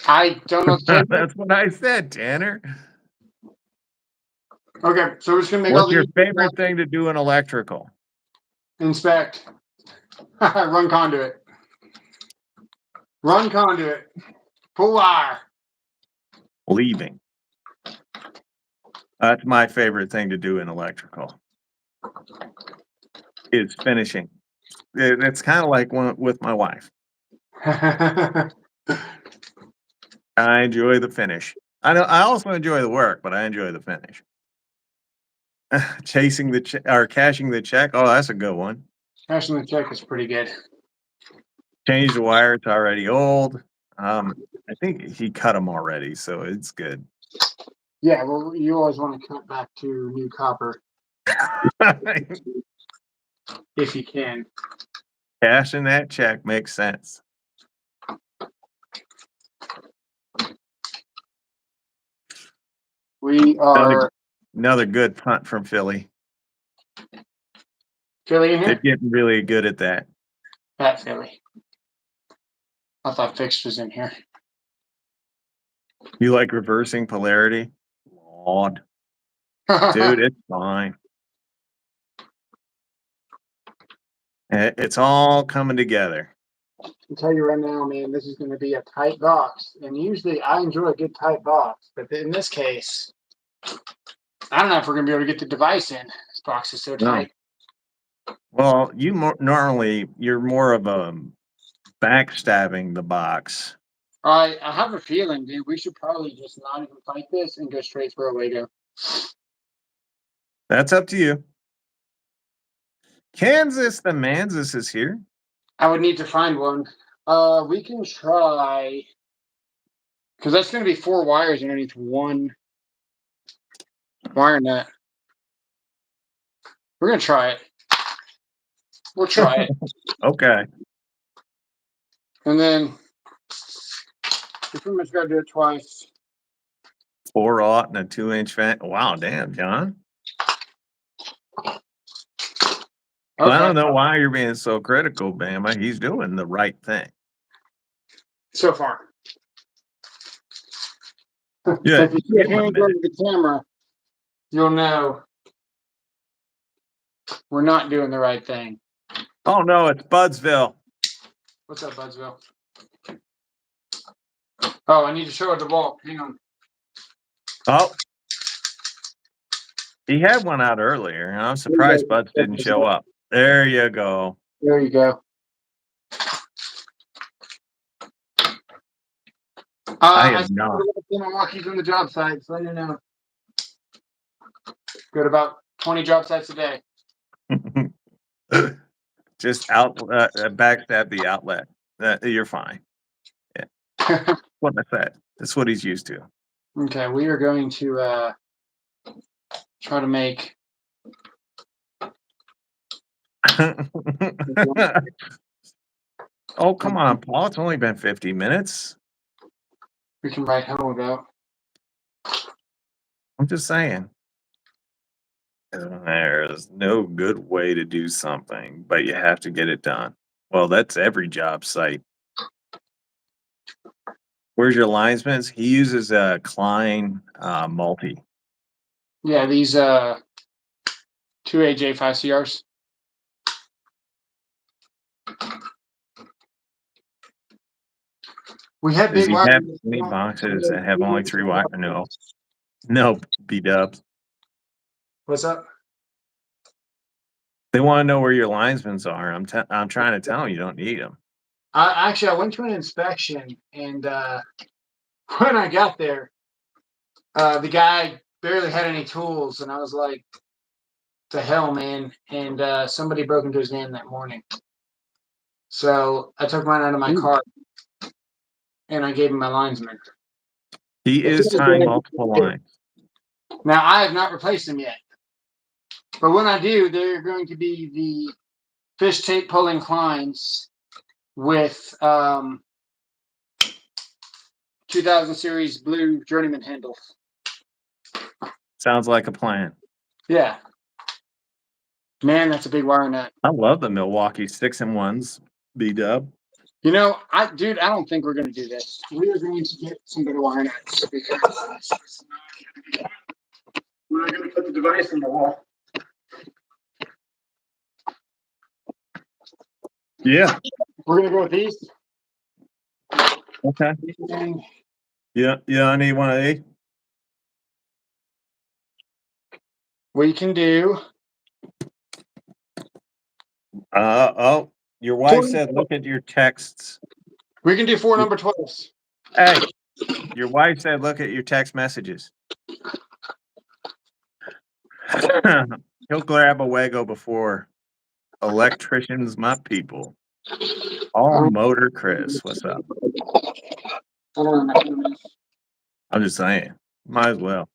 I don't know. That's what I said, Tanner. Okay, so we're just gonna make all What's the your favorite thing to do in electrical? inspect. Run conduit. Run conduit. Pull wire. Leaving. That's my favorite thing to do in electrical. Is finishing. It's kind of like with my wife. I enjoy the finish. I also enjoy the work, but I enjoy the finish. Chasing the or cashing the check. Oh, that's a good one. Cashing the check is pretty good. Change the wire. It's already old. I think he cut them already, so it's good. Yeah, well, you always want to cut back to new copper if you can. Cashing that check makes sense. We are another good punt from Philly. Philly in here? They're getting really good at that. Pat Philly. I thought Fixed was in here. You like reversing polarity? Lord. Dude, it's fine. It's all coming together. I'll tell you right now, man, this is going to be a tight box. And usually I enjoy a good tight box. But in this case, I don't know if we're going to be able to get the device in. This box is so tight. No. Well, you're more of a backstabbing the box. I have a feeling, dude, we should probably just not even fight this and go straight for a Lego. That's up to you. Kansas, the Manzus is here. I would need to find one. We can try, because that's going to be 4 wires underneath one wire nut. We're going to try it. We'll try it. Okay. And then we pretty much got to do it twice. 4/0 and a 2-inch fan. Wow, damn, John. Okay. Well, I don't know why you're being so critical, Bama. He's doing the right thing. So far. Yeah, If you see a hand go to the camera, you'll know we're not doing the right thing. Oh, no, it's Budsville. What's up, Budsville? Oh, I need to show it the wall. Hang on. Oh. He had one out earlier, and I'm surprised Buds didn't show up. There you go. There you go. I have not. Milwaukee's on the job site, so you know. Got about 20 job sites a day. Just backstab the outlet. You're fine. Yeah. What I said. That's what he's used to. Okay, we are going to try to make. Oh, come on, Paul. It's only been 50 minutes. We can write home about. I'm just saying. There's no good way to do something, but you have to get it done. Well, that's every job site. Where's your linesman's? He uses a Klein multi. Yeah, these 2AJ5CRs. We have Does big he wire. have any boxes that have only 3 wire? No, B-dubs. What's up? They want to know where your linesmen's are. I'm trying to tell them you don't need them. Actually, I went to an inspection, and when I got there, the guy barely had any tools, and I was like, "The hell, man!" And somebody broke into his van that morning, so I took mine out of my car, and I gave him my linesman. He is tying multiple lines. Now I have not replaced them yet, but when I do, they're going to be the fish tape pulling Kleins with 2000 series blue journeyman handles. Sounds like a plan. Yeah. Man, that's a big wire nut. I love the Milwaukee 6-in-1s, B-dub. You know, I don't think we're going to do this. We are going to get some better wire nuts because we're not going to put the device in the wall. Yeah. We're going to go with these. Okay. Yeah, I need one of these. We can do. Your wife said look at your texts. We can do 4 number 12s. Hey, your wife said look at your text messages. He'll grab a Wago before electricians, my people. All motor Chris, what's up? I'm just saying, might as well.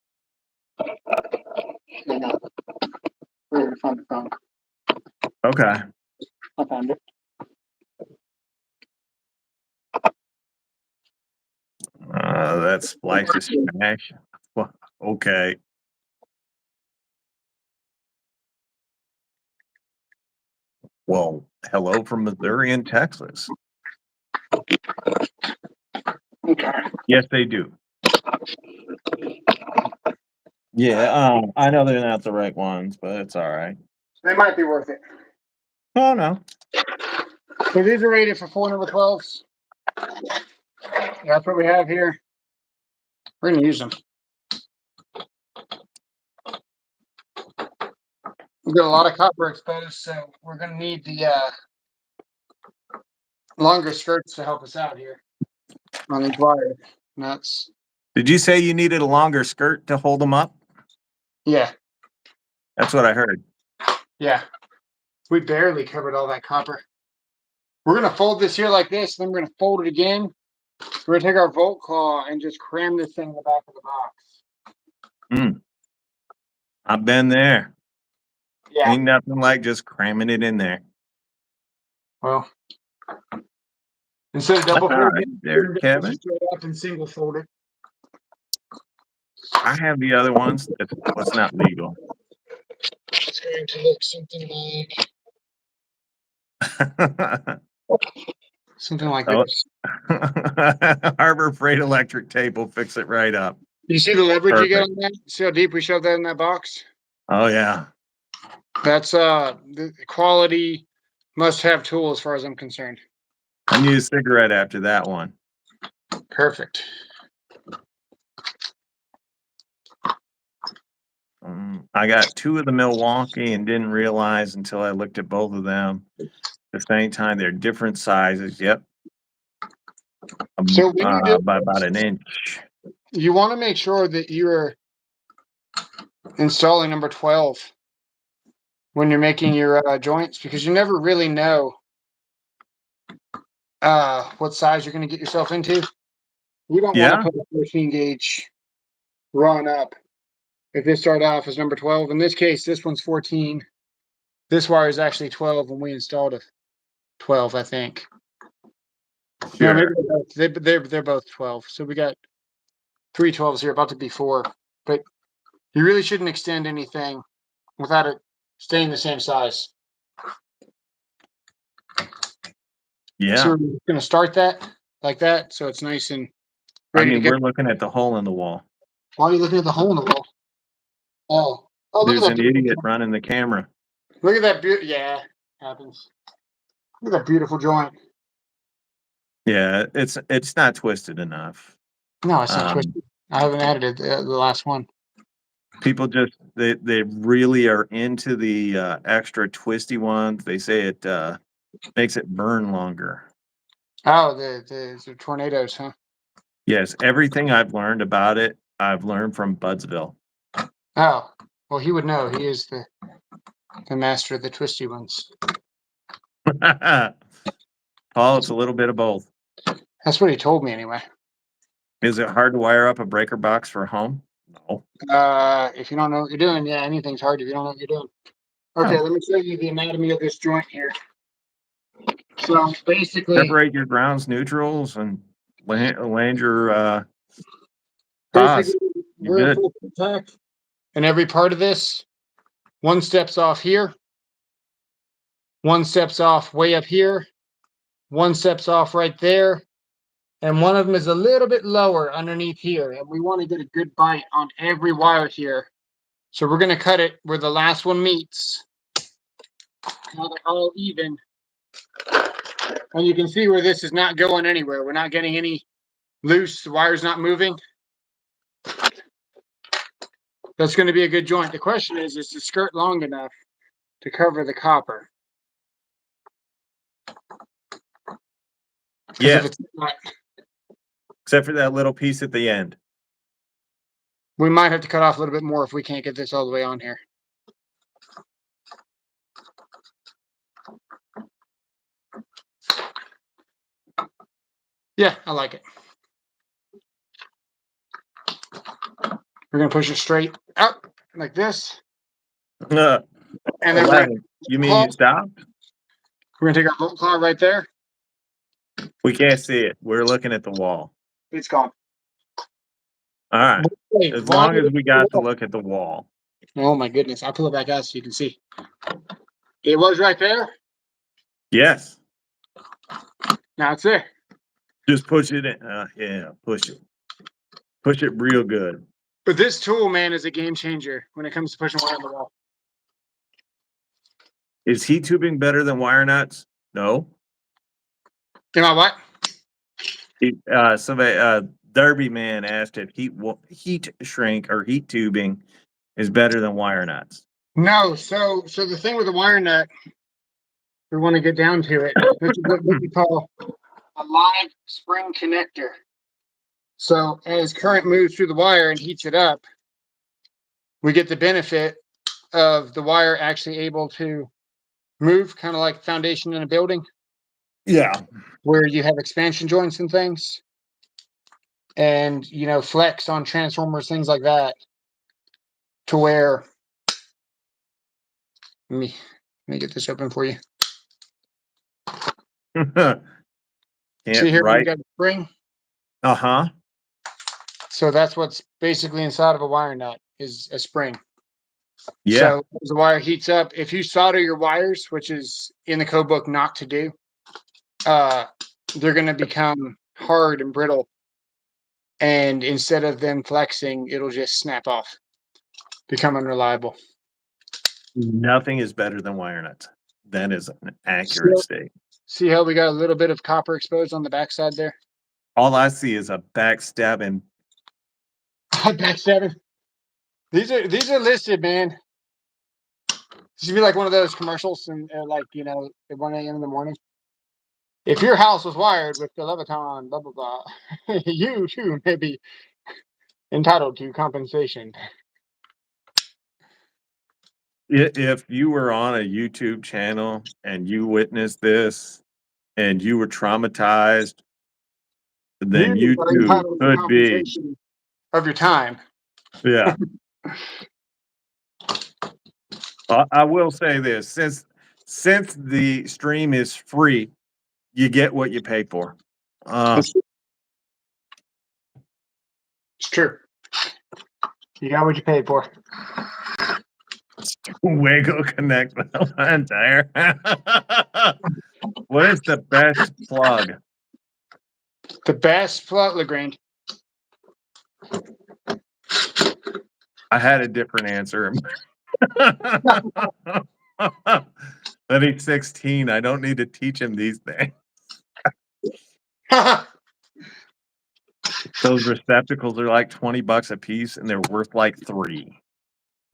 Okay. I found it. That splice is smash. Okay. Well, hello from Missouri and Texas. Okay. Yes, they do. Yeah, I know they're not the right ones, but it's all right. They might be worth it. Oh, no. So these are rated for 4 number 12s. That's what we have here. We're going to use them. We've got a lot of copper exposed, so we're going to need the longer skirts to help us out here on these wire nuts. Did you say you needed a longer skirt to hold them up? Yeah. That's what I heard. Yeah. We barely covered all that copper. We're going to fold this here like this, then we're going to fold it again. We're going to take our volt claw and just cram this thing in the back of the box. I've been there. Yeah. Ain't nothing like just cramming it in there. Well, instead of double folding, there, Kevin. Straight up and single fold it. I have the other ones. That's not legal. It's going to look something like this. Harbor Freight electric tape will fix it right up. You see the leverage you get on that? See how deep we shoved that in that box? Oh yeah. That's the quality must-have tool as far as I'm concerned. I need a cigarette after that one. Perfect. I got 2 of the Milwaukee and didn't realize until I looked at both of them. At the same time, they're different sizes. Yep. So by about an inch. You want to make sure that you're installing number 12 when you're making your joints, because you never really know what size you're going to get yourself into. You don't want to Yeah. put a 14 gauge run up. If this started off as number 12, in this case, this one's 14. This wire is actually 12 when we installed a 12, I think. No, maybe Sure. they're both 12. So we got 3 12s here, about to be 4. But you really shouldn't extend anything without it staying the same size. Yeah. So we're going to start that like that, so it's nice and I ready to mean, go. we're looking at the hole in the wall. Why are you looking at the hole in the wall? Oh, look at There's that an beautiful idiot joint. running the camera. Look at that yeah, happens. Look at that beautiful joint. Yeah, it's not twisted enough. No, it's not Um, twisted. I haven't added it the last one. People just they really are into the extra twisty ones. They say it makes it burn longer. Oh, the tornadoes, huh? Yes, everything I've learned about it, I've learned from Budsville. Oh, well, he would know. He is the master of the twisty ones. Paul, it's a little bit of both. That's what he told me anyway. Is it hard to wire up a breaker box for home? No. If you don't know what you're doing, yeah, anything's hard if you don't know what you're doing. Okay, No. let me show you the anatomy of this joint here. So basically, Separate your grounds neutrals and land your basically, pause. You're we're in good. full contact, and every part of this, one steps off here, one steps off way up here, one steps off right there, and one of them is a little bit lower underneath here. And we want to get a good bite on every wire here. So we're going to cut it where the last one meets. Now they're all even. And you can see where this is not going anywhere. We're not getting any loose. The wire's not moving. That's going to be a good joint. The question is the skirt long enough to cover the copper? Because if Yeah, it's not, except for that little piece at the end. we might have to cut off a little bit more if we can't get this all the way on here. Yeah, I like it. We're going to push it straight up like this. And then 11. You mean you stopped? we're going to take our bolt claw right there. We can't see it. We're looking at the wall. It's gone. All right. Wait, As why? long as we got to look at the wall. Oh my goodness. I'll pull it back out so you can see. It was right there. Yes. Now it's there. Just push it in. Yeah, push it. Push it real good. But this tool, man, is a game changer when it comes to pushing wire on the wall. Is heat tubing better than wire nuts? No. You know what? Derby man asked if heat shrink or heat tubing is better than wire nuts. No. So the thing with the wire nut, we want to get down to it. This is what we call a live spring connector. So as current moves through the wire and heats it up, we get the benefit of the wire actually able to move, kind of like foundation in a building. Yeah. Where you have expansion joints and things. And, flex on transformers, things like that. To where, let me get this open for you. See here, right. we got a spring. Uh-huh. So that's what's basically inside of a wire nut is a spring. Yeah. So as the wire heats up, if you solder your wires, which is in the code book not to do, they're going to become hard and brittle. And instead of them flexing, it'll just snap off, become unreliable. Nothing is better than wire nuts. That is an accurate statement. See how we got a little bit of copper exposed on the backside there? All I see is a backstabbing. Backstabbing. These are listed, man. This should be like one of those commercials, and at 1 a.m. in the morning. If your house was wired with the Leviton, blah blah blah, you too may be entitled to compensation. If you were on a YouTube channel and you witnessed this and you were traumatized, then You you are too entitled to could be. compensation of your time. Yeah. I will say this, since the stream is free, you get what you pay for. It's true. You got what you paid for. Wiggle connect the entire. What is the best plug? The best plug, LeGrand. I had a different answer. But he's 16. I don't need to teach him these things. Those receptacles are like $20 a piece, and they're worth like $3.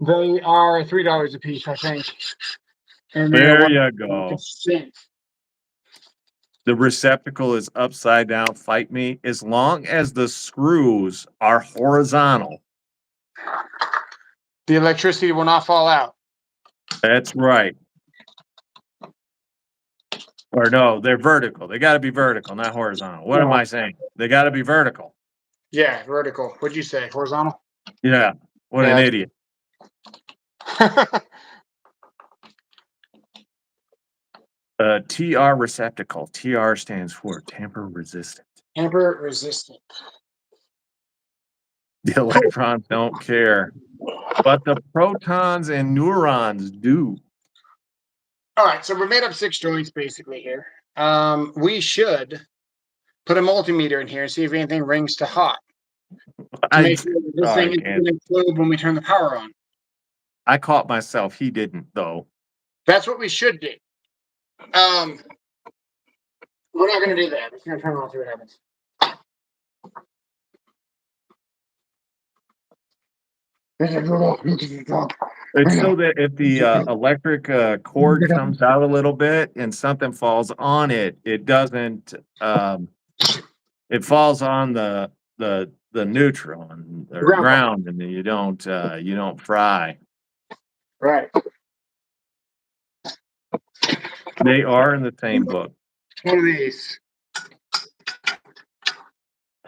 They are $3 a piece, I think. And There you go. $1. The receptacle is upside down. Fight me. As long as the screws are horizontal. The electricity will not fall out. That's right. Or no, they're vertical. They got to be vertical, not horizontal. What am I saying? They got to be vertical. Yeah, vertical. What'd you say? Horizontal? Yeah. What an idiot. TR receptacle. TR stands for tamper resistant. Tamper resistant. The electrons don't care, but the protons and neurons do. All right, so we made up 6 joints basically here. We should put a multimeter in here and see if anything rings to hot. To make sure that this thing is going to explode when we turn the power on. I caught myself. He didn't, though. That's what we should do. We're not going to do that. We're going to turn it on, see what happens. It's so that if the electric cord comes out a little bit and something falls on it, it doesn't. It falls on the neutral and the ground, and you don't fry. Right. They are in the same book. One of these.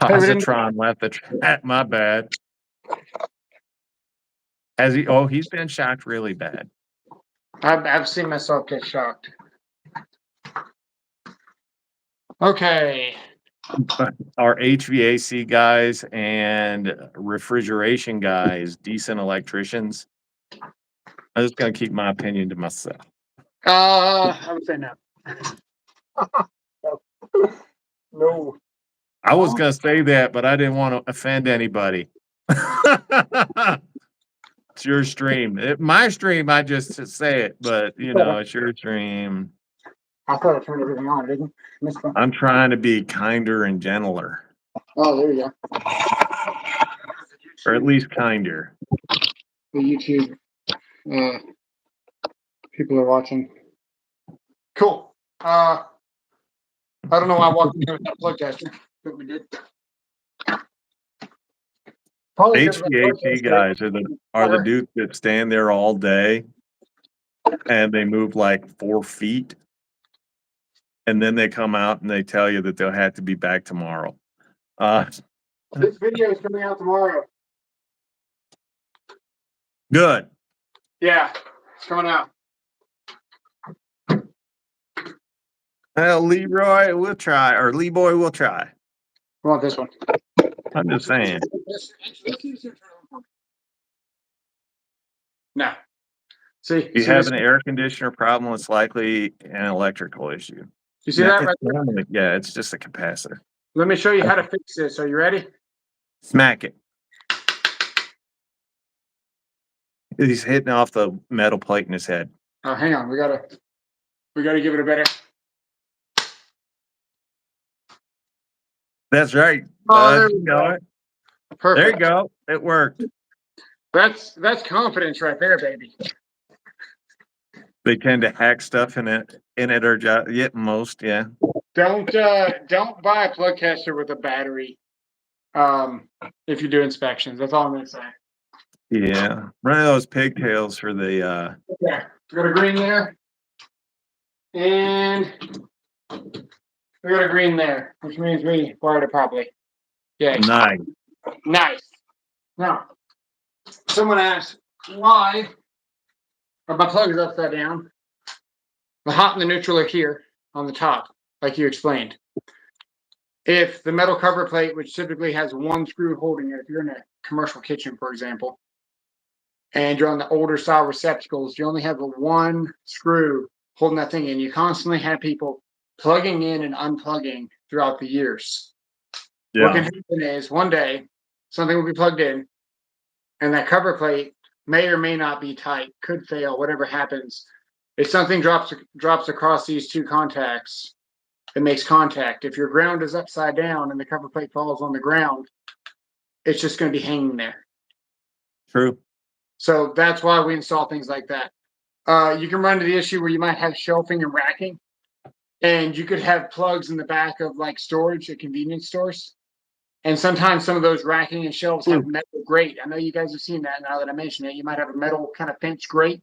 Positron left the track. My bad. Has he? Oh, he's been shocked really bad. I've seen myself get shocked. Okay. Our HVAC guys and refrigeration guys, decent electricians. I'm just gonna keep my opinion to myself. I would say no. No. I was gonna say that, but I didn't want to offend anybody. It's your stream. My stream, I just say it, but it's your stream. I thought I turned everything on, didn't I? I'm trying to be kinder and gentler. Oh, there you go. Or at least kinder. The YouTube people are watching. Cool. I don't know why I walked in here with that plug tester, but we did. HVAC guys are the dudes that stand there all day and they move like 4 feet. And then they come out and they tell you that they'll have to be back tomorrow. This video is coming out tomorrow. Good. Yeah, it's coming out. Well, Leroy will try, or Lee Boy will try. I want this one. I'm just saying. No. See, If you have an air conditioner problem, it's likely an electrical issue. You see that right there? Yeah, it's just a capacitor. Let me show you how to fix this. Are you ready? Smack it. He's hitting off the metal plate in his head. Oh, hang on. We gotta give it a better. That's right. There you go. Perfect. There you go. It worked. That's confidence right there, baby. They tend to hack stuff in it or most, yeah. Don't buy a plug caster with a battery if you do inspections. That's all I'm gonna say. Yeah. Run those pigtails for the Okay, we got a green there, and we got a green there, which means we wired it properly. Yeah, nice. nice. Now, someone asked why are my plugs upside down? The hot and the neutral are here on the top, like you explained. If the metal cover plate, which typically has one screw holding it, if you're in a commercial kitchen, for example, and you're on the older style receptacles, you only have a one screw holding that thing in. You constantly have people plugging in and unplugging throughout the years. What can happen is one day something will be plugged in, and that cover plate may or may not be tight, could fail, whatever happens. If something drops across these two contacts, it makes contact. If your ground is upside down and the cover plate falls on the ground, it's just going to be hanging there. True. So that's why we install things like that. You can run into the issue where you might have shelving and racking, and you could have plugs in the back of like storage at convenience stores. And sometimes some of those racking and shelves have metal grate. I know you guys have seen that now that I mention it. You might have a metal kind of fence grate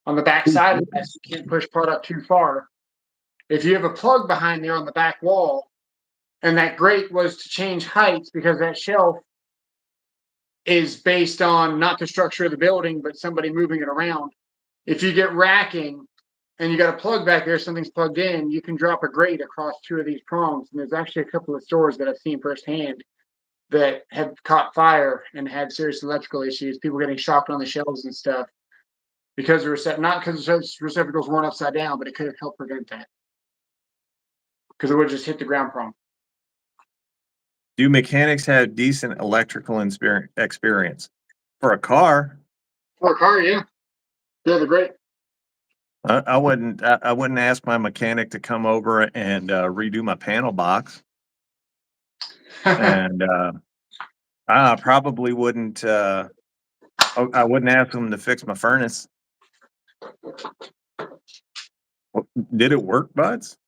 on the back side of that, so you can't push product too far. If you have a plug behind there on the back wall, and that grate was to change heights because that shelf is based on not the structure of the building, but somebody moving it around. If you get racking and you got a plug back there, something's plugged in, you can drop a grate across two of these prongs. And there's actually a couple of stores that I've seen firsthand that have caught fire and had serious electrical issues, people getting shocked on the shelves and stuff because not because the receptacles weren't upside down, but it could have helped prevent that because it would just hit the ground prong. Do mechanics have decent electrical experience? For a car? For a car, yeah. Yeah, they're great. I wouldn't ask my mechanic to come over and redo my panel box. And I probably wouldn't I wouldn't ask him to fix my furnace. Did it work, buds?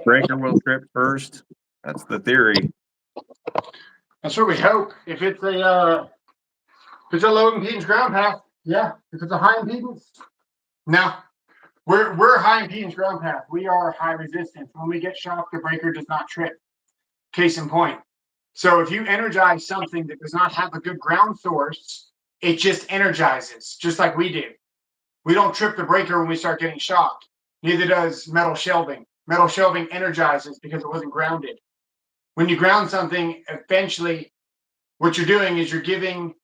Breaker will trip first. That's the theory. That's what we hope. If it's a low impedance ground path, yeah. If it's a high impedance, no. We're high impedance ground path. We are high resistance. When we get shocked, the breaker does not trip. Case in point. So if you energize something that does not have a good ground source, it just energizes, just like we do. We don't trip the breaker when we start getting shocked. Neither does metal shelving. Metal shelving energizes because it wasn't grounded. When you ground something, eventually what you're doing is you're giving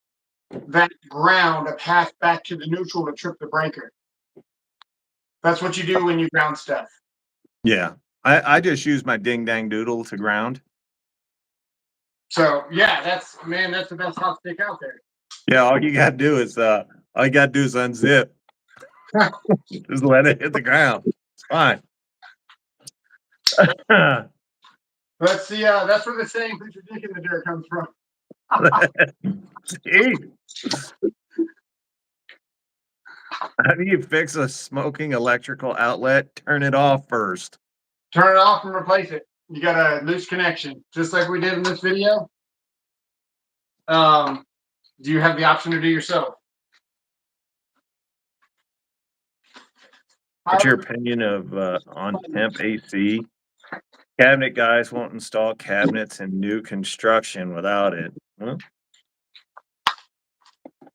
that ground a path back to the neutral to trip the breaker. That's what you do when you ground stuff. Yeah. I just use my ding dang doodle to ground. So yeah, that's the best hot stick out there. Yeah, all you gotta do is unzip. Just let it hit the ground. It's fine. Let's see. That's where the saying "put your dick in the dirt" comes from. How do you fix a smoking electrical outlet? Turn it off first. Turn it off and replace it. You got a loose connection, just like we did in this video. Do you have the option to do yourself? What's your opinion of on temp AC? Cabinet guys won't install cabinets in new construction without it. Huh?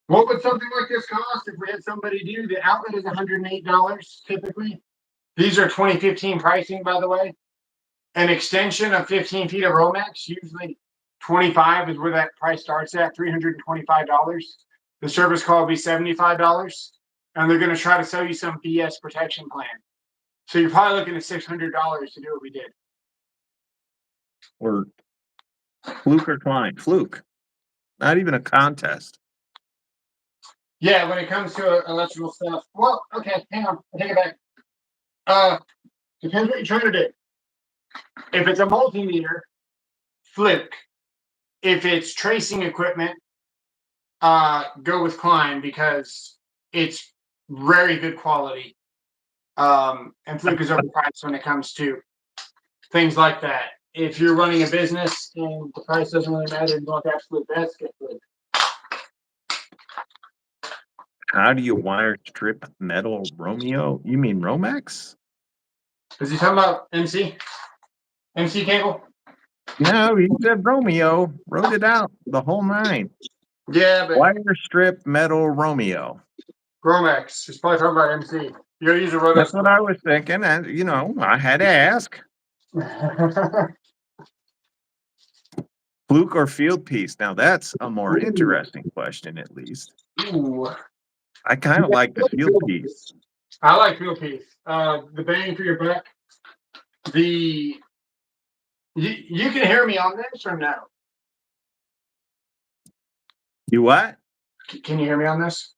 What would something like this cost if we had somebody do? The outlet is $108 typically. These are 2015 pricing, by the way. An extension of 15 feet of Romex, usually 25 is where that price starts at, $325. The service call will be $75, and they're going to try to sell you some BS protection plan. So you're probably looking at $600 to do what we did. Or Fluke or Klein? Fluke. Not even a contest. Yeah, when it comes to electrical stuff. Well, okay, hang on. I take it back. Depends what you're trying to do. If it's a multimeter, Fluke. If it's tracing equipment, go with Klein because it's very good quality. And Fluke is overpriced when it comes to things like that. if you're running a business and the price doesn't really matter, you want the absolute best, get good. How do you wire strip metal Romeo? You mean Romex? Is he talking about MC? MC cable? No, he said Romeo. Wrote it out. The whole nine. Yeah, but Wire strip metal Romeo. Romex. He's probably talking about MC. You gotta use a roto. That's what I was thinking. And, you know, I had to ask. Fluke or field piece? Now, that's a more interesting question, at least. Ooh. I kind of like the field piece. I like field piece. The bang for your buck. You can hear me on this or no? You what? Can you hear me on this?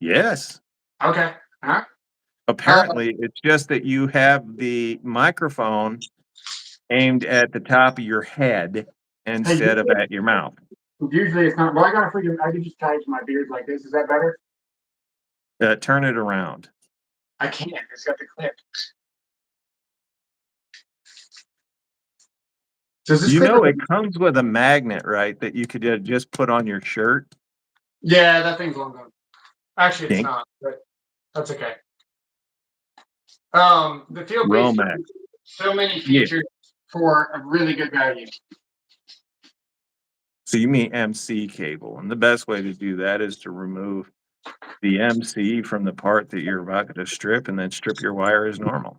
Yes. Okay. All right. Apparently, it's just that you have the microphone aimed at the top of your head instead of at your mouth. Usually it's not. Well, I can just tie it to my beard like this. Is that better? Turn it around. I can't. It's got the clip. Does this You clip? know, it comes with a magnet, right? That you could just put on your shirt. Yeah, that thing's long gone. Actually, it's Dink. not, but that's okay. The field base Romex. so many features for a really good value. So you mean MC cable, and the best way to do that is to remove the MC from the part that you're about to strip, and then strip your wire as normal.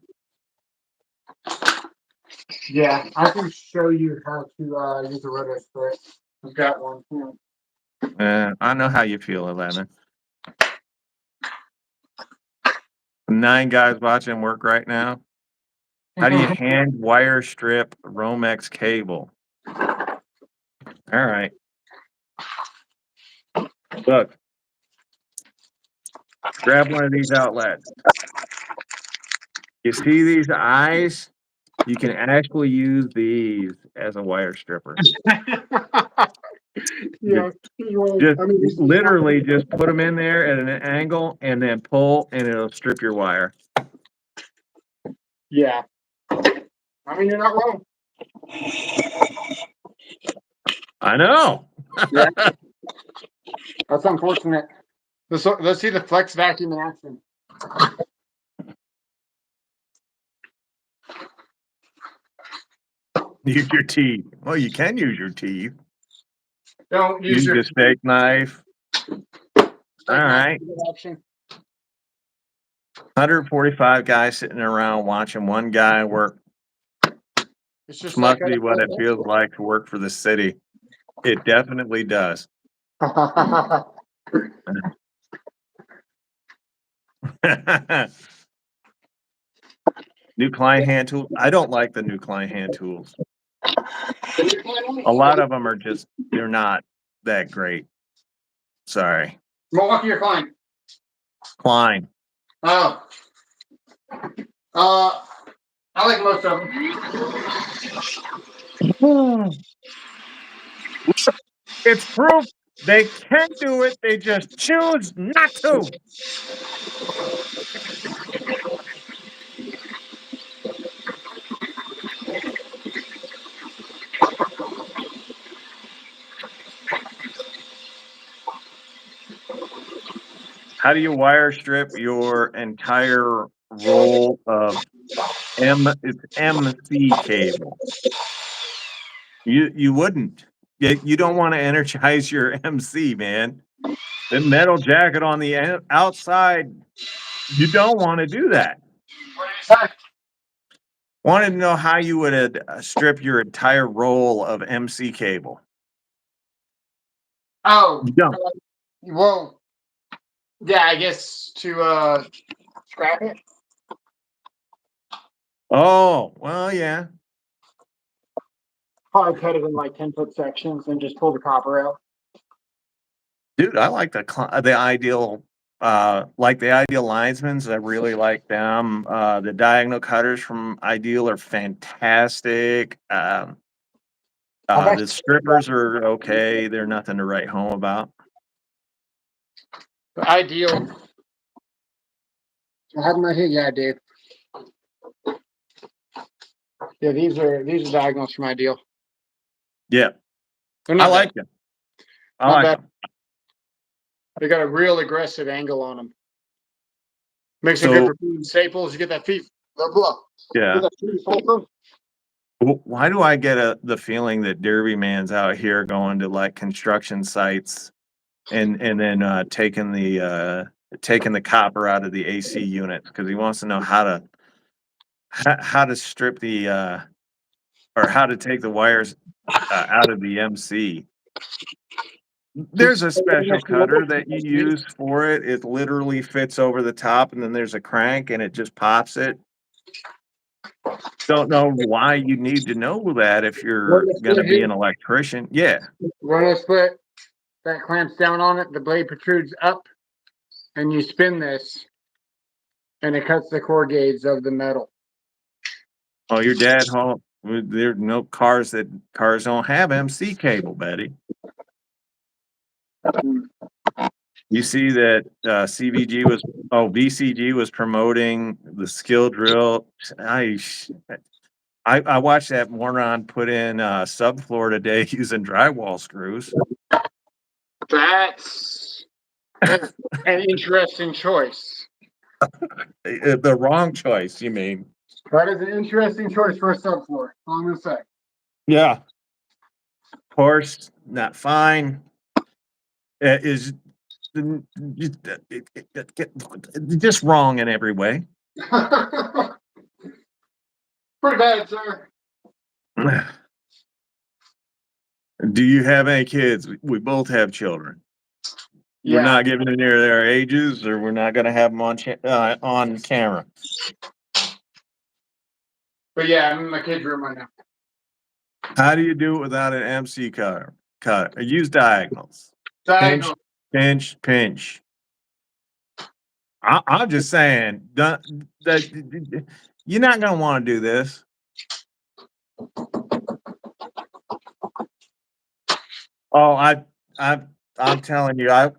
Yeah, I can show you how to use a roto split. I've got one. I know how you feel, 11. 9 guys watching work right now. How do you hand wire strip Romex cable? All right. Look. Grab one of these outlets. You see these eyes? You can actually use these as a wire stripper. Yeah, Just literally just put them in there at an angle and then pull, and it'll strip your wire. Yeah. I mean, you're not wrong. I know. Yeah. That's unfortunate. Let's see the flex vacuum in action. Use your teeth. Well, you can use your teeth. Don't use your a steak knife. All right. action. 145 guys sitting around watching one guy work. It's just Must be what it feels like to work for the city. It definitely does. New client hand tools. I don't like the new client hand tools. A lot of them are just, they're not that great. Sorry. Milwaukee or Klein? Klein. Oh. I like most of them. It's proof they can do it. They just choose not to. How do you wire strip your entire roll of MC cable? You wouldn't. You don't want to energize your MC, man. The metal jacket on the outside, you don't want to do that. What did you say? Wanted to know how you would strip your entire roll of MC cable. Oh. You don't. Well, yeah, I guess to scrap it. Oh, well, yeah. Probably cut it in like 10-foot sections and just pull the copper out. Dude, I like the ideal linesmans. I really like them. The diagonal cutters from Ideal are fantastic. The strippers are okay. They're nothing to write home about. The Ideal. I have them right here. Yeah, Dave. Yeah, these are diagonals for my deal. Yeah, They're I not like bad. them. I Not like bad. them. They got a real aggressive angle on them. Makes it good So for food staples. You get that feet. Blah, blah. Get yeah, that feet fulcrum. why do I get the feeling that Derby man's out here going to like construction sites and then taking the copper out of the AC units because he wants to know how to strip the or how to take the wires out of the MC. There's a special cutter that you use for it. It literally fits over the top, and then there's a crank, and it just pops it. Don't know why you need to know that if Run you're a going to split be here. an electrician. Yeah. Run a split. That clamps down on it. The blade protrudes up, and you spin this, and it cuts the core gauge of the metal. Oh, your dad home. There are no cars don't have MC cable, Betty. You see that VCG was promoting the skill drill. I watched that moron put in subfloor today using drywall screws. That's an interesting choice. The wrong choice, you mean? That is an interesting choice for a subfloor. All I'm gonna say. Yeah. Of course, not fine. It is just wrong in every way. Pretty bad, sir. Do you have any kids? We both have children. We're Yeah, not giving it near their ages, or we're not going to have them on camera. but yeah, I'm in my kid's room right now. How do you do it without an MC cutter? Use diagonals. Diagonal. Pinch, pinch. I'm just saying that you're not going to want to do this. Oh, I'm telling you, I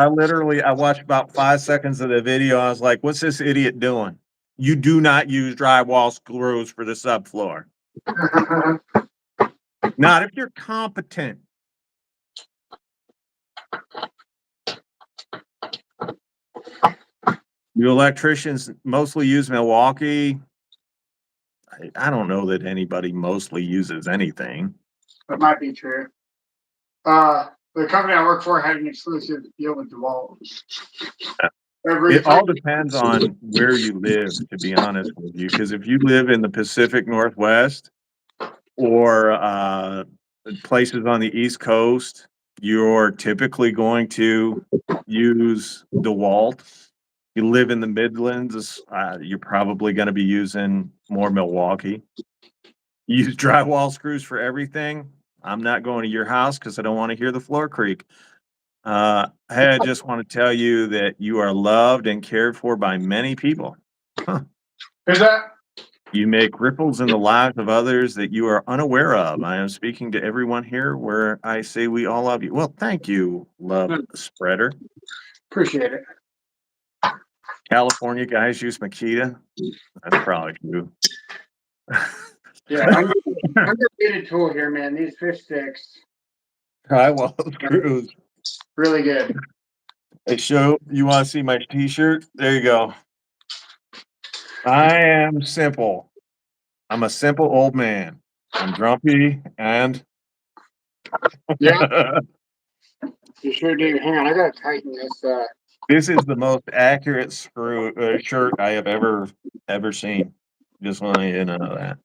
literally I watched about 5 seconds of the video. I was like, "What's this idiot doing?" You do not use drywall screws for the subfloor. Not if you're competent. You electricians mostly use Milwaukee. I don't know that anybody mostly uses anything. That might be true. The company I work for had an exclusive deal with DeWalt. It all depends on where you live, to be honest with you. Because if you live in the Pacific Northwest or places on the East Coast, you're typically going to use DeWalt. You live in the Midlands, you're probably going to be using more Milwaukee. You use drywall screws for everything. I'm not going to your house because I don't want to hear the floor creak. Hey, I just want to tell you that you are loved and cared for by many people. Huh. Is that? You make ripples in the lives of others that you are unaware of. I am speaking to everyone here where I say we all love you. Well, thank you, love spreader. Appreciate it. California guys use Makita. That's probably true. Yeah, underrated tool here, man. These fish sticks, Drywall screws. really good. Hey, show you want to see my T-shirt? There you go. I am simple. I'm a simple old man. I'm grumpy and Yeah, you sure do. Hang on, I gotta tighten this. This is the most accurate shirt I have ever seen. Just want you to know that.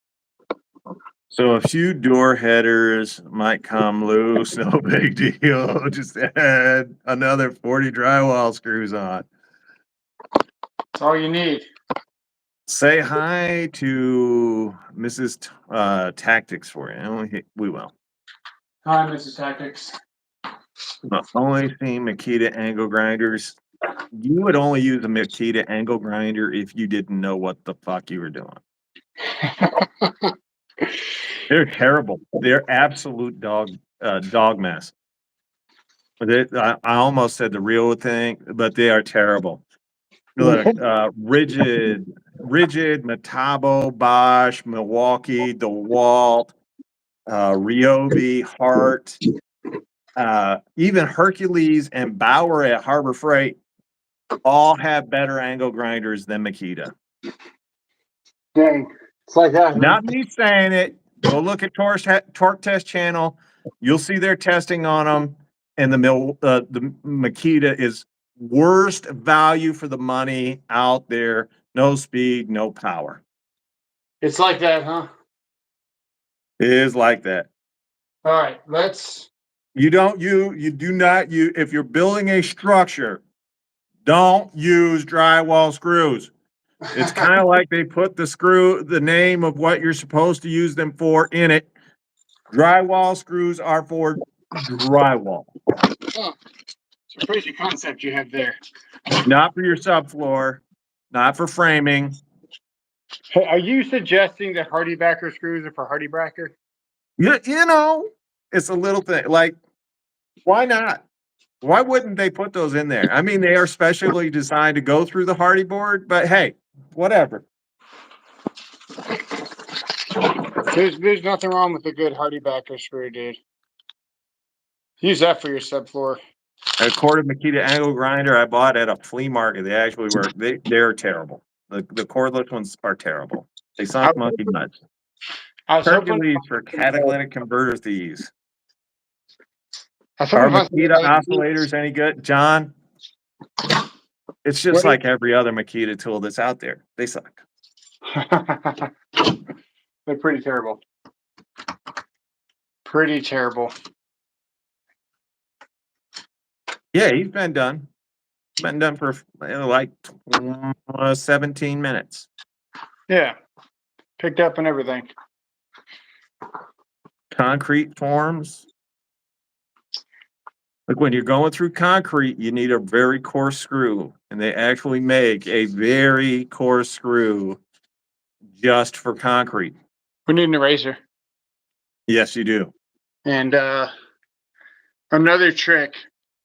So a few door headers might come loose, no big deal. Just add another 40 drywall screws on. That's all you need. Say hi to Mrs. Tactics for you. We will. Hi, Mrs. Tactics. Only seen Makita angle grinders. You would only use a Makita angle grinder if you didn't know what the fuck you were doing. They're terrible. They're absolute dog mess. I almost said the real thing, but they are terrible. Look, rigid Rigid, Metabo, Bosch, Milwaukee, DeWalt, Ryobi, Hart, even Hercules and Bauer at Harbor Freight all have better angle grinders than Makita. Dang. It's like that. Not me saying it. Go look at Torque Test channel. You'll see their testing on them. And the Makita is worst value for the money out there. No speed, no power. It's like that, huh? It is like that. All right, let's. You do not use, if you're building a structure, don't use drywall screws. It's kind of like they put the name of what you're supposed to use them for in it. Drywall screws are for drywall. Oh, it's a crazy concept you have there. Not for your subfloor, not for framing. Hey, are you suggesting that Hardy backer screws are for Hardy backer? You know, it's a little thing. Like, why not? Why wouldn't they put those in there? I mean, they are specially designed to go through the Hardy board, but hey, whatever. There's nothing wrong with a good Hardy backer screw, dude. Use that for your subfloor. A corded Makita angle grinder I bought at a flea market. They actually work. They're terrible. The cordless ones are terrible. They sunk monkey nuts. Hercules for catalytic converter thieves. Are Makita oscillators any good, John? It's just like every other Makita tool that's out there. They suck. They're pretty terrible. Pretty terrible. Yeah, he's been done. Been done for like 17 minutes. Yeah. Picked up and everything. Concrete forms. Like when you're going through concrete, you need a very coarse screw. And they actually make a very coarse screw just for concrete. We need an eraser. Yes, you do. And another trick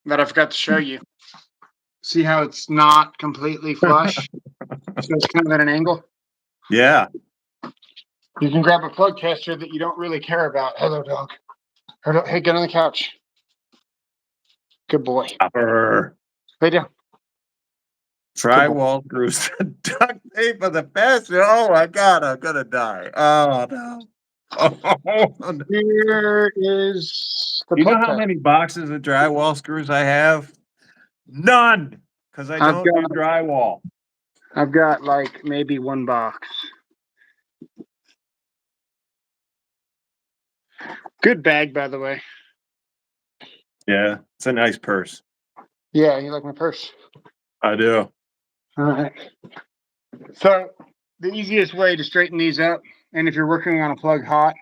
that I forgot to show you. See how it's not completely flush? So it's kind of at an angle? Yeah. You can grab a plug tester that you don't really care about. Hello, dog. Hey, get on the couch. Good boy. Upper. Lay down. Drywall screws. Duct tape for the best. Oh my God, I'm going to die. Oh, no. Oh, no. Here is the You know how many boxes of drywall screws I have? None, because I don't do drywall. I've got like maybe one box. Good bag, by the way. Yeah, it's a nice purse. Yeah, you like my purse? I do. All right. So the easiest way to straighten these up, and if you're working on a plug hot,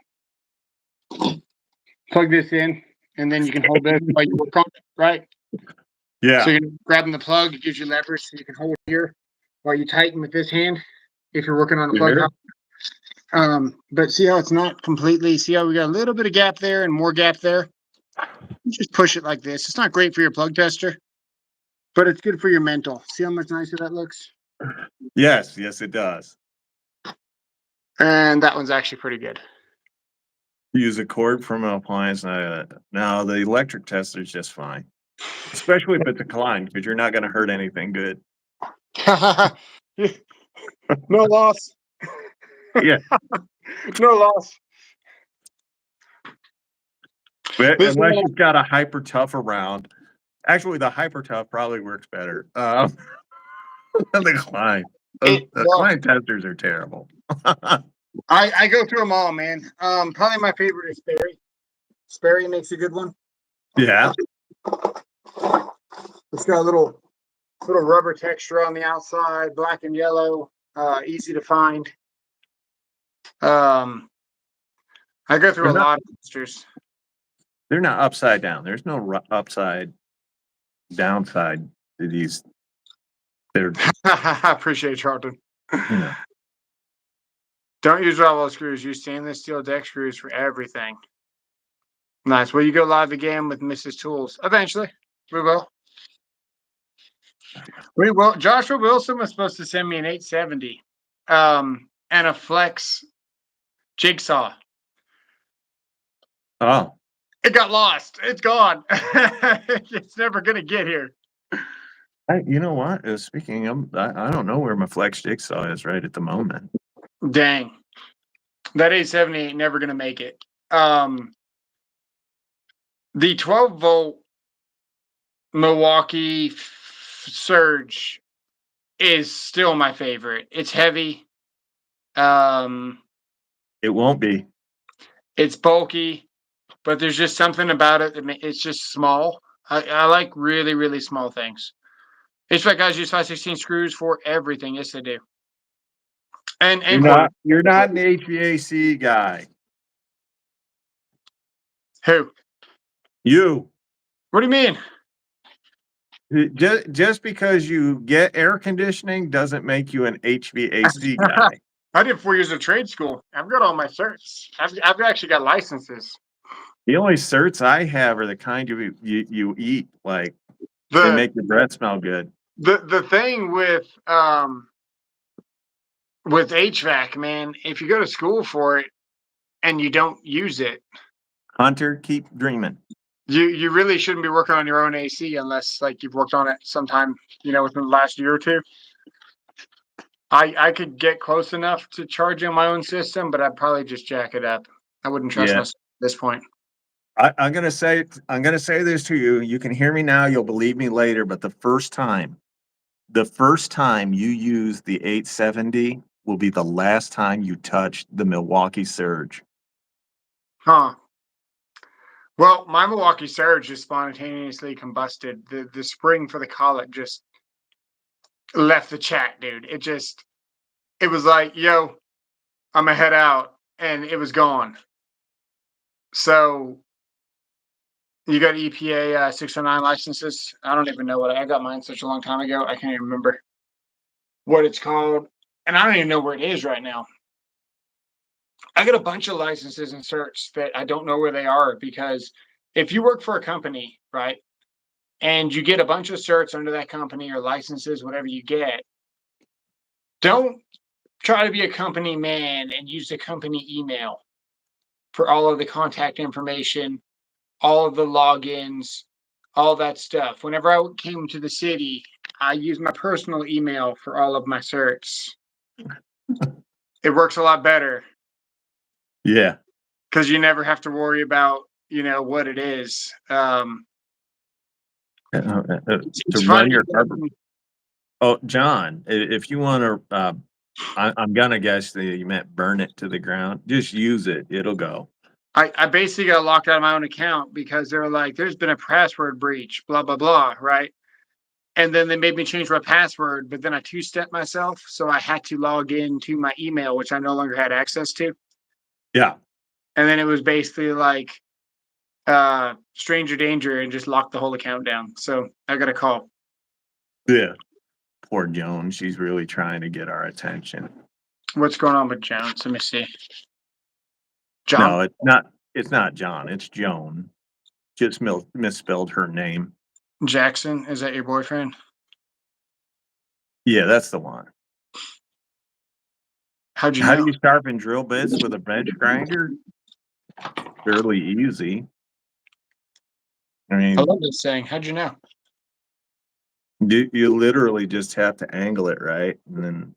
plug this in, and then you can hold this while you work on it, right? Yeah. So you're grabbing the plug, it gives you leverage so you can hold here while you tighten with this hand if you're working on a plug hot. But see how it's not completely, see how we got a little bit of gap there and more gap there? You just push it like this. It's not great for your plug tester, but it's good for your mental. See how much nicer that looks? Yes, it does. And that one's actually pretty good. Use a cord from an appliance. Now the electric tester is just fine, especially if it's a Klein, because you're not going to hurt anything good. No loss. Yeah. No loss. But unless you've got a Hyper Tough around. Actually, the Hyper Tough probably works better than the Klein. The Klein testers are terrible. I go through them all, man. Probably my favorite is Sperry. Sperry makes a good one. Yeah. It's got a little rubber texture on the outside, black and yellow, easy to find. I go through a lot of testers. They're not upside down. There's no upside downside to these. I appreciate it, Charlton. Yeah. Don't use drywall screws. Use stainless steel deck screws for everything. Nice. Will you go live again with Mrs. Tools? Eventually. We will. We will. Joshua Wilson was supposed to send me an 870 and a flex jigsaw. Oh, It got lost. It's gone. It's never gonna get here. you know what? Speaking of, I don't know where my flex jigsaw is right at the moment. Dang. That 870 ain't never gonna make it. Um, the 12-volt Milwaukee Surge is still my favorite. It's heavy. Um, It won't be. it's bulky, but there's just something about it that it's just small. I like really, really small things. HVAC guys use 516 screws for everything. Yes, they do. And quarters. You're not an HVAC guy. Who? You. What do you mean? Just because you get air conditioning doesn't make you an HVAC guy. I did 4 years of trade school. I've got all my certs. I've actually got licenses. The only certs I have are the kind you eat, like they The make your breath smell good. the thing with HVAC, man, if you go to school for it and you don't use it, Hunter, keep dreaming. you really shouldn't be working on your own AC unless like you've worked on it sometime, within the last year or two. I could get close enough to charging my own system, but I'd probably just jack it up. I wouldn't trust myself at this point. I'm gonna say this to you. You can hear me now. You'll believe me later. But the first time you use the 870 will be the last time you touch the Milwaukee Surge. Huh. Well, my Milwaukee Surge just spontaneously combusted. The spring for the collet just left the chat, dude. It was like, yo, I'm gonna head out, and it was gone. So you got EPA 609 licenses. I don't even know what I got mine such a long time ago. I can't even remember what it's called, and I don't even know where it is right now. I got a bunch of licenses and certs that I don't know where they are, because if you work for a company, right, and you get a bunch of certs under that company or licenses, whatever you get, don't try to be a company man and use the company email for all of the contact information, all of the logins, all that stuff. Whenever I came to the city, I used my personal email for all of my certs. It works a lot better. Yeah. Because you never have to worry about, what it is. To run your carpet. Oh, John, if you want to, I'm gonna guess that you meant burn it to the ground. Just use it; it'll go. I basically got locked out of my own account because they were like, "There's been a password breach," blah blah blah, right? And then they made me change my password, but then I two-stepped myself, so I had to log into my email, which I no longer had access to. Yeah. And then it was basically like stranger danger, and just locked the whole account down. So I got a call. Yeah. Poor Joan. She's really trying to get our attention. What's going on with Jones? Let me see. John? No, it's not. It's not John. It's Joan. Just misspelled her name. Jackson, is that your boyfriend? Yeah, that's the one. How'd you How know? do you sharpen drill bits with a bench grinder? Fairly easy. I mean, I love this saying. How'd you know? you literally just have to angle it right, and then.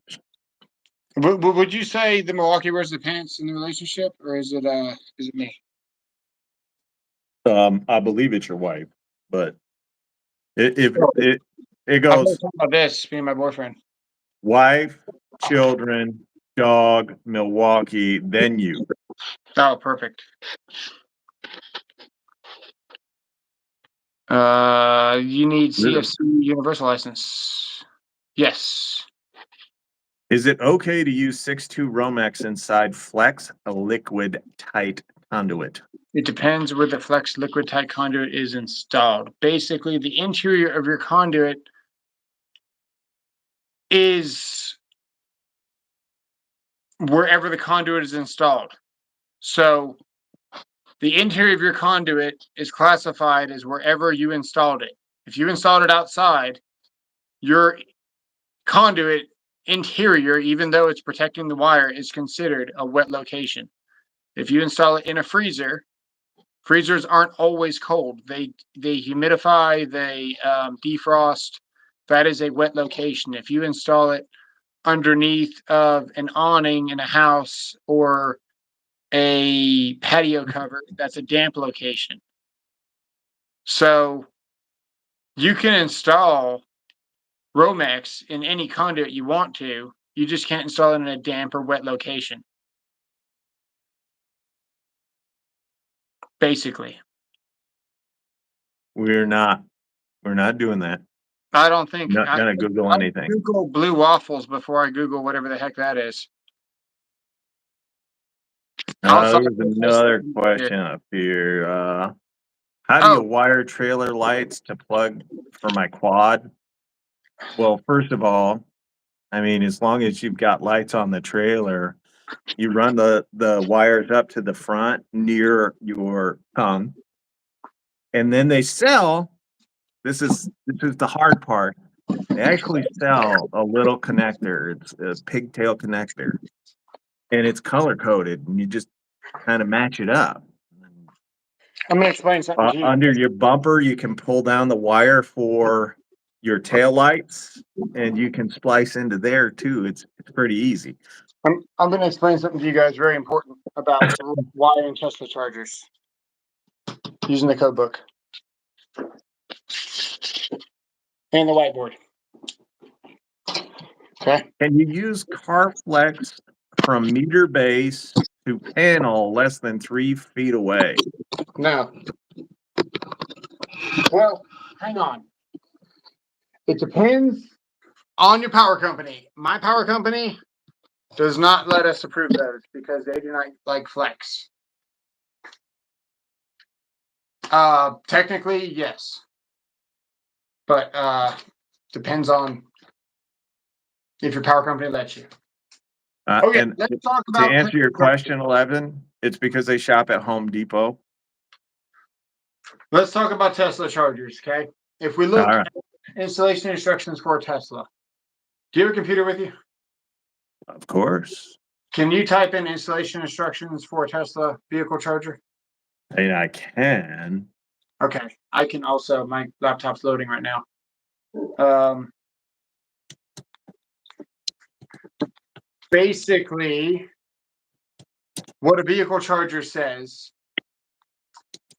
Would you say the Milwaukee wears the pants in the relationship, or is it me? I believe it's your wife, but it I goes talking about this being my boyfriend. wife, children, dog, Milwaukee, then you. Oh, perfect. You need CFC universal license. Yes. Is it okay to use 6.2 Romex inside Flex, a liquid tight conduit? It depends where the flex liquid tight conduit is installed. Basically, the interior of your conduit is wherever the conduit is installed. So the interior of your conduit is classified as wherever you installed it. If you installed it outside, your conduit interior, even though it's protecting the wire, is considered a wet location. If you install it in a freezer, freezers aren't always cold. They humidify, they defrost. That is a wet location. If you install it underneath of an awning in a house or a patio cover, that's a damp location. So you can install Romex in any conduit you want to. You just can't install it in a damp or wet location. Basically. We're not doing that. I don't think Not gonna Google anything. Google blue waffles before I Google whatever the heck that is. There's another question up here. How do you wire trailer lights to plug for my quad? Well, first of all, I mean, as long as you've got lights on the trailer, you run the wires up to the front near your tongue, and then they sell. This is the hard part. They actually sell a little connector. It's a pigtail connector, and it's color coded, and you just kind of match it up. I'm gonna explain something to you. Under your bumper, you can pull down the wire for your tail lights, and you can splice into there too. It's pretty easy. I'm going to explain something to you guys very important about wiring Tesla chargers using the code book and the whiteboard. Okay. Can you use Carflex from meter base to panel less than 3 feet away? No. Well, hang on. It depends on your power company. My power company does not let us approve those because they do not like flex. Technically, yes. But depends on if your power company lets you. Okay, and let's talk about to answer your question, 11, it's because they shop at Home Depot. Let's talk about Tesla chargers, okay? If we look at installation instructions for a Tesla, do you have a computer with you? Of course. Can you type in installation instructions for a Tesla vehicle charger? I mean, I can. Okay, I can also. My laptop's loading right now. Basically, what a vehicle charger says,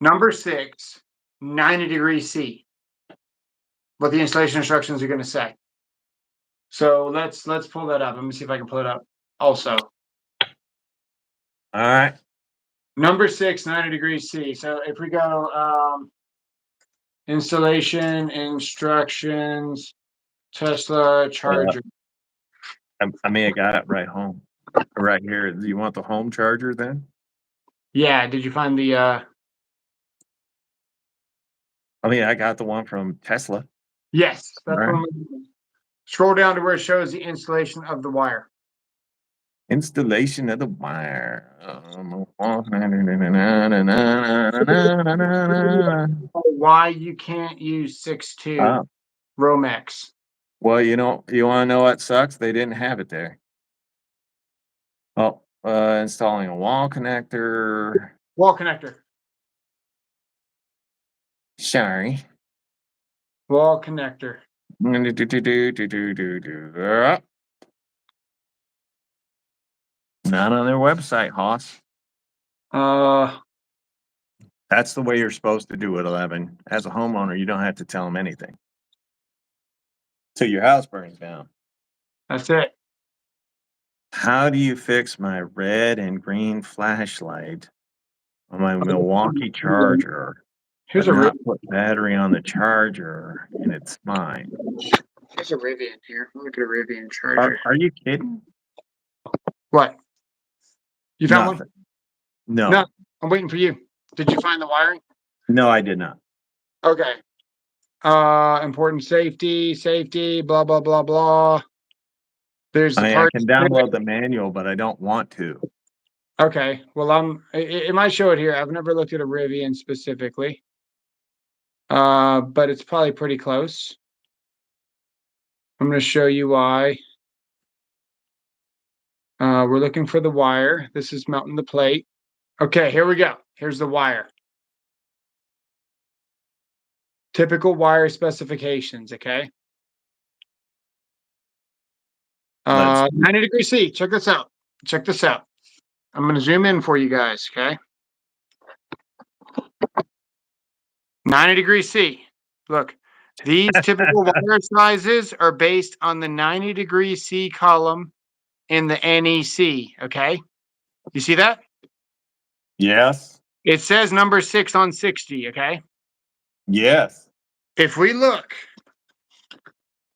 number 6, 90 degrees C. What the installation instructions are going to say. So let's pull that up. Let me see if I can pull it up also. All right. Number 6, 90 degrees C. So if we go installation instructions, Tesla charger. I mean, I got it right here. Do you want the home charger then? Yeah. Did you find the? I mean, I got the one from Tesla. Yes. That's right. one. Scroll down to where it shows the installation of the wire. Installation of the wire. Why you can't use 6.2 Romex? Well, you want to know what sucks? They didn't have it there. Oh, installing a wall connector. Wall connector. Sorry. Wall connector. Not on their website, Hoss. That's the way you're supposed to do it, 11. As a homeowner, you don't have to tell them anything. Till your house burns down. That's it. How do you fix my red and green flashlight on my Milwaukee charger? Here's but a not put battery on the charger, and it's fine. There's a Rivian here. Look at a Rivian charger. Are you kidding? What? You found Nothing. one? No, I'm waiting for you. Did you find the wiring? No, I did not. Okay. Important safety, blah blah blah blah. There's I can download the manual, but I don't want to. Okay. Well, it might show it here. I've never looked at a Rivian specifically. But it's probably pretty close. I'm going to show you why. We're looking for the wire. This is mounting the plate. Okay, here we go. Here's the wire. Typical wire specifications, okay? 90 degrees C. Check this out. Check this out. I'm going to zoom in for you guys, okay? 90 degrees C. Look, these typical wire sizes are based on the 90 degrees C column in the NEC, okay? You see that? Yes. It says number 6 on 60, okay? Yes. If we look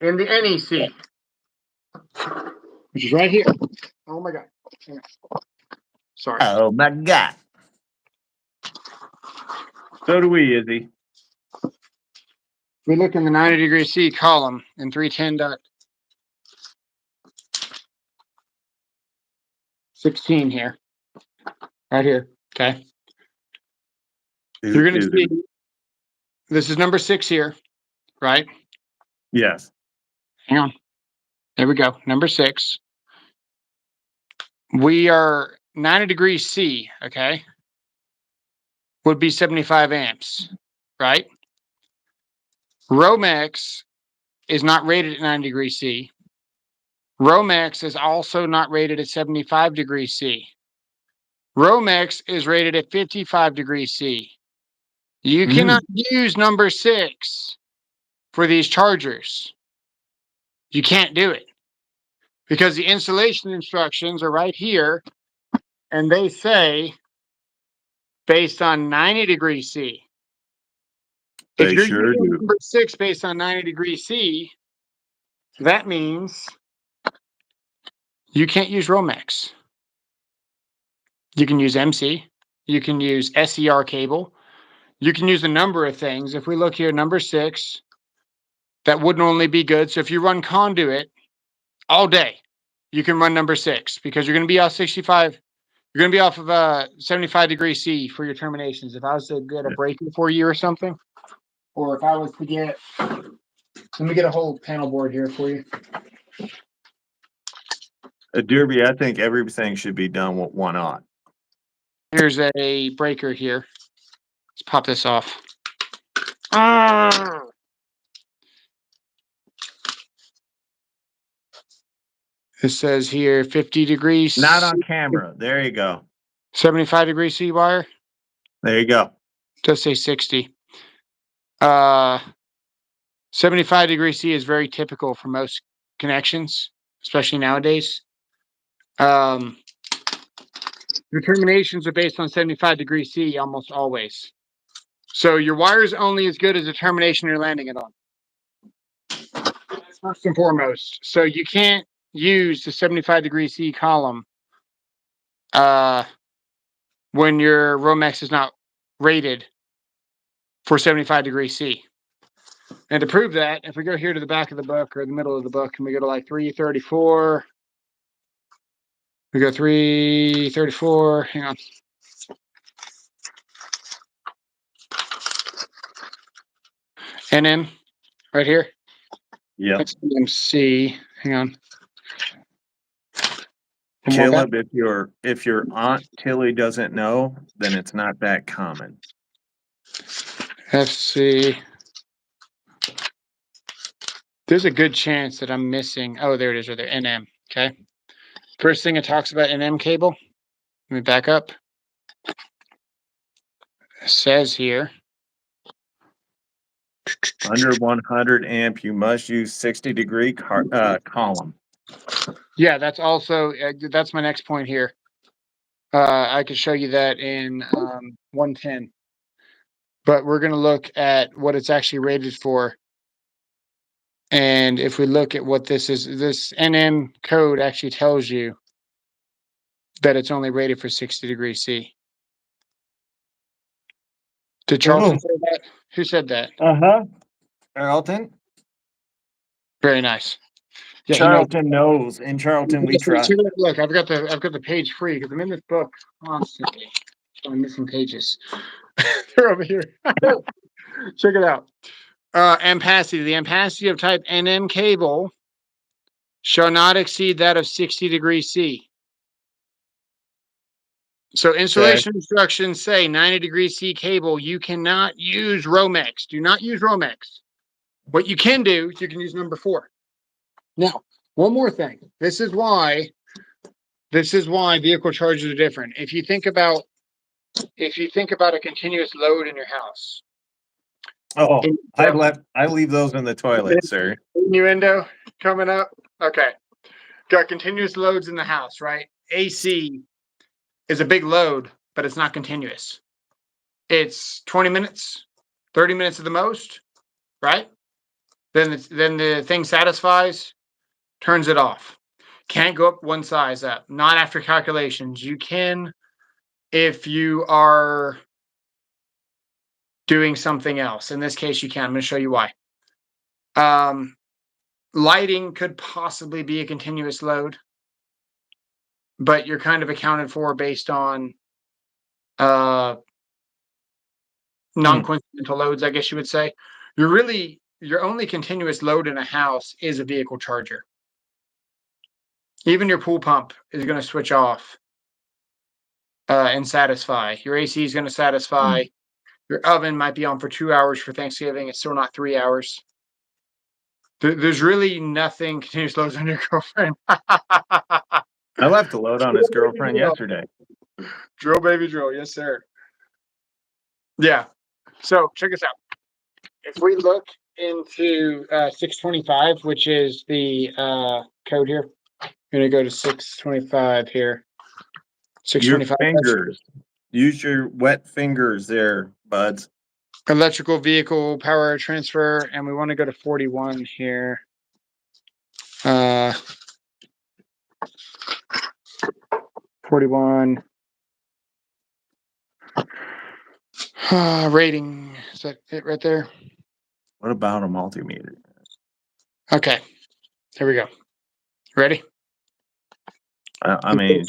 in the NEC, which is right here. Oh my God. Sorry. Oh my God. So do we, Izzy. If we look in the 90 degrees C column in 310.16 here, right here, okay? You're going to see this is number 6 here, right? Yes. Hang on. There we go. Number 6. We are 90 degrees C, okay? Would be 75 amps, right? Romex is not rated at 90 degrees C. Romex is also not rated at 75 degrees C. Romex is rated at 55 degrees C. You cannot use number 6 for these chargers. You can't do it because the installation instructions are right here and they say based on 90 degrees C. If you're sure using do. number 6 based on 90 degrees C, that means you can't use Romex. You can use MC. You can use SER cable. You can use a number of things. If we look here, number 6, that wouldn't only be good. So if you run conduit all day, you can run number 6 because you're going to be off 65. You're going to be off of 75 degrees C for your terminations. If I was to get a breaker for you or something, or if I was to get, let me get a whole panel board here for you. Derby, I think everything should be done with one on. Here's a breaker here. Let's pop this off. Ah! It says here 50 degrees. Not on camera. There you go. 75 degrees C wire. There you go. It does say 60. 75 degrees C is very typical for most connections, especially nowadays. Your terminations are based on 75 degrees C almost always. So your wire is only as good as the termination you're landing it on. That's first and foremost. So you can't use the 75 degrees C column when your Romex is not rated for 75 degrees C. And to prove that, if we go here to the back of the book or the middle of the book and we go to like 334, we go 334, hang on. NM right here. Yeah. That's MC. Hang on. Caleb, if your Aunt Tilly doesn't know, then it's not that common. FC. There's a good chance that I'm missing. Oh, there it is, right there. NM. Okay. First thing it talks about NM cable. Let me back up. It says here. Under 100 amp, you must use 60 degree column. Yeah, that's also, that's my next point here. I could show you that in 110. But we're going to look at what it's actually rated for. And if we look at what this is, this NM code actually tells you that it's only rated for 60 degrees C. Did Charlton say that? Who said that? Charlton? Very nice. Yeah, Charlton knows. In Charlton, we trust. Look, I've got the page free because I'm in this book constantly. I'm missing pages. They're over here. Check it out. Ampacity. The ampacity of type NM cable shall not exceed that of 60 degrees C. So installation instructions say 90-degree C cable. You cannot use Romex. Do not use Romex. What you can do is you can use number 4. Now, one more thing. This is why vehicle chargers are different. If you think about a continuous load in your house. Oh, I leave those in the toilet, sir. Innuendo coming up. Okay. Got continuous loads in the house, right? AC is a big load, but it's not continuous. It's 20 minutes, 30 minutes at the most, right? Then the thing satisfies, turns it off. Can't go up one size up. Not after calculations. You can if you are doing something else. In this case, you can. I'm going to show you why. Lighting could possibly be a continuous load, but you're kind of accounted for based on non-coincidental loads, I guess you would say. Your only continuous load in a house is a vehicle charger. Even your pool pump is going to switch off and satisfy. Your AC is going to satisfy. Your oven might be on for 2 hours for Thanksgiving. It's still not 3 hours. There's really nothing continuous loads on your girlfriend. I left a load on his girlfriend yesterday. Drill, baby, drill. Yes, sir. Yeah. So check this out. If we look into 625, which is the code here, I'm going to go to 625 here. 625. Your fingers. Use your wet fingers there, buds. Electrical vehicle power transfer, and we want to go to 41 here. 41. Rating. Is that it right there? What about a multimeter? Okay. There we go. Ready? I mean,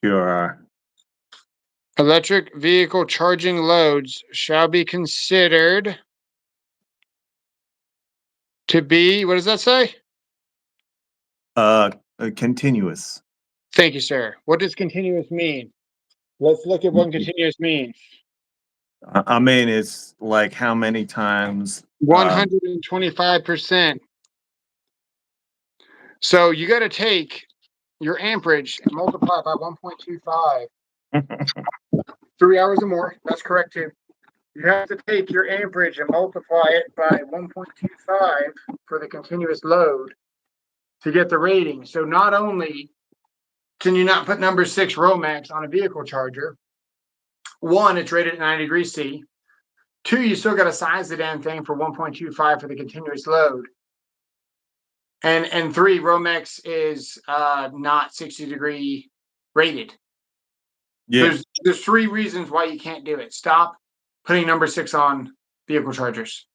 sure. Electric vehicle charging loads shall be considered to be, what does that say? Continuous. Thank you, sir. What does continuous mean? Let's look at what continuous means. I mean, it's like how many times? 125%. So you got to take your amperage and multiply it by 1.25. 3 hours or more. That's correct, too. You have to take your amperage and multiply it by 1.25 for the continuous load to get the rating. So not only can you not put number 6 Romex on a vehicle charger, 1, it's rated at 90 degrees C. 2, you still got to size the damn thing for 1.25 for the continuous load. And 3, Romex is not 60-degree rated. Yeah. There's 3 reasons why you can't do it. Stop putting number 6 on vehicle chargers.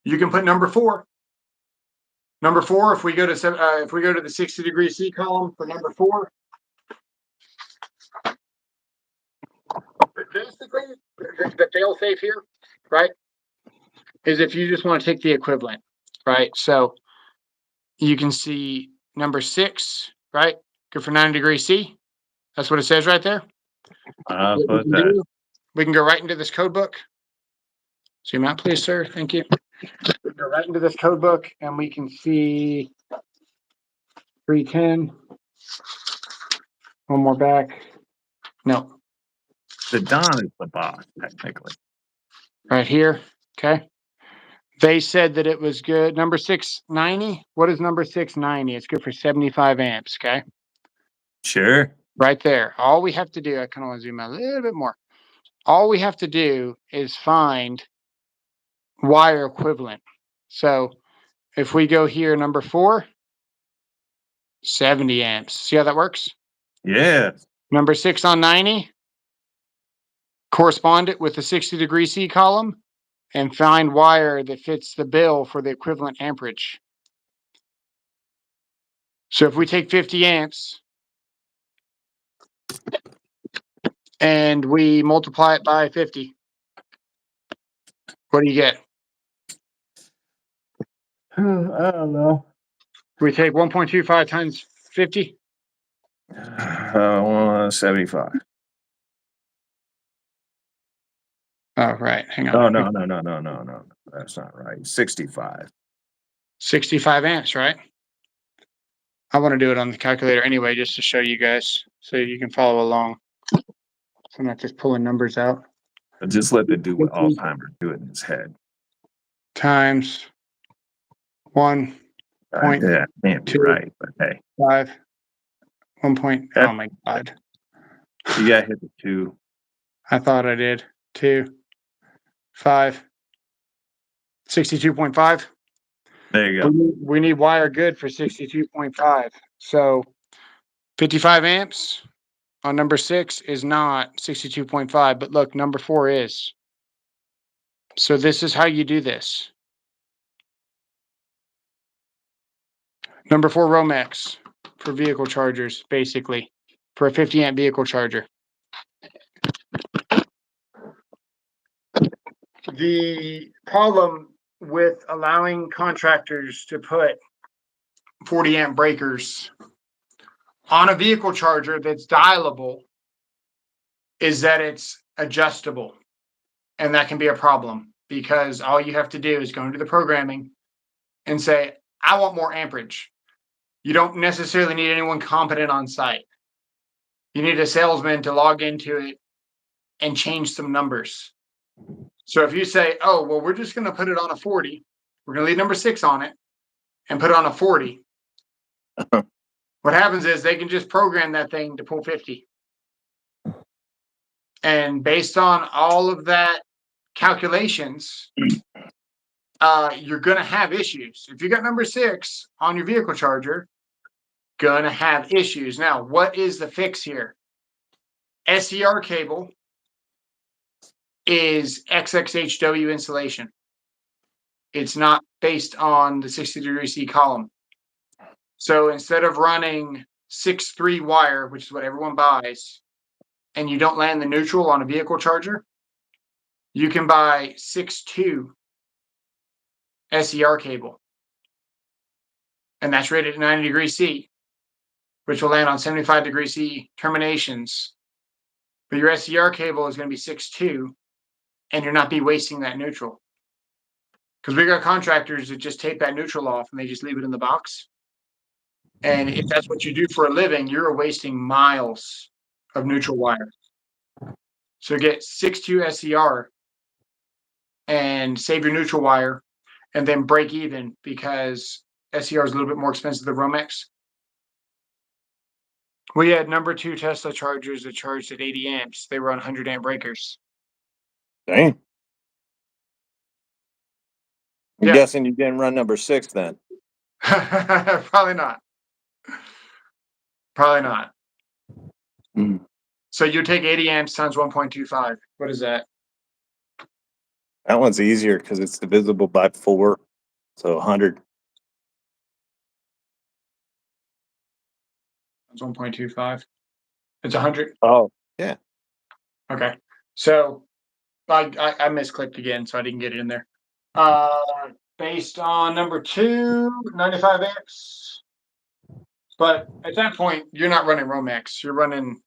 You can put number 4. Number 4, if we go to the 60-degree C column for number 4, basically the fail safe here, right, is if you just want to take the equivalent, right? So you can see number 6, right? Good for 90 degrees C. That's what it says right there. We can go right into this code book. Zoom out, please, sir. Thank you. We can go right into this code book, and we can see 310. One more back. No. The Don is the boss, technically. Right here. Okay. They said that it was good. Number 690. What is number 690? It's good for 75 amps. Okay. Sure. Right there. All we have to do, I kind of want to zoom out a little bit more. All we have to do is find wire equivalent. So if we go here, number 4, 70 amps. See how that works? Yeah. Number 6 on 90. Correspond it with the 60-degree C column and find wire that fits the bill for the equivalent amperage. So if we take 50 amps and we multiply it by 50, what do you get? I don't know. We take 1.25 times 50. 75. Oh, right. Hang Oh, on. no. That's not right. 65. 65 amps, right? I want to do it on the calculator anyway, just to show you guys so you can follow along. So I'm not just pulling numbers out. But just let the dude with Alzheimer's do it in his head. Times 1. Yeah, can't be right, but hey. 5. 1 point. Oh my God. You got hit the 2. I thought I did. 2. 5. 62.5. There you go. We need wire good for 62.5. So 55 amps on number 6 is not 62.5, but look, number 4 is. So this is how you do this. Number 4 Romex for vehicle chargers, basically, for a 50 amp vehicle charger. The problem with allowing contractors to put 40 amp breakers on a vehicle charger that's dialable is that it's adjustable. And that can be a problem because all you have to do is go into the programming and say, I want more amperage. You don't necessarily need anyone competent on site. You need a salesman to log into it and change some numbers. So if you say, oh, well, we're just going to put it on a 40, we're going to leave number 6 on it and put it on a 40. What happens is they can just program that thing to pull 50. And based on all of that calculations, you're going to have issues. If you got number 6 on your vehicle charger, going to have issues. Now, what is the fix here? SCR cable is XXHW insulation. It's not based on the 60-degree C column. So instead of running 6-3 wire, which is what everyone buys, and you don't land the neutral on a vehicle charger, you can buy 6-2 SCR cable. And that's rated at 90-degree C, which will land on 75-degree C terminations. But your SCR cable is going to be 6-2, and you're not be wasting that neutral. Because we got contractors that just tape that neutral off and they just leave it in the box. And if that's what you do for a living, you're wasting miles of neutral wire. So get 6-2 SCR and save your neutral wire and then break even because SCR is a little bit more expensive than Romex. We had number 2 Tesla chargers that charged at 80 amps. They were on 100 amp breakers. Dang. I'm Yeah. guessing you didn't run number 6 then. Probably not. Probably not. Mm. So you take 80 amps times 1.25. What is that? That one's easier because it's divisible by 4. So 100. It's 1.25. It's 100. Oh, yeah. Okay. So I misclicked again, so I didn't get it in there. Based on number 2, 95 amps. But at that point, you're not running Romex. You're running,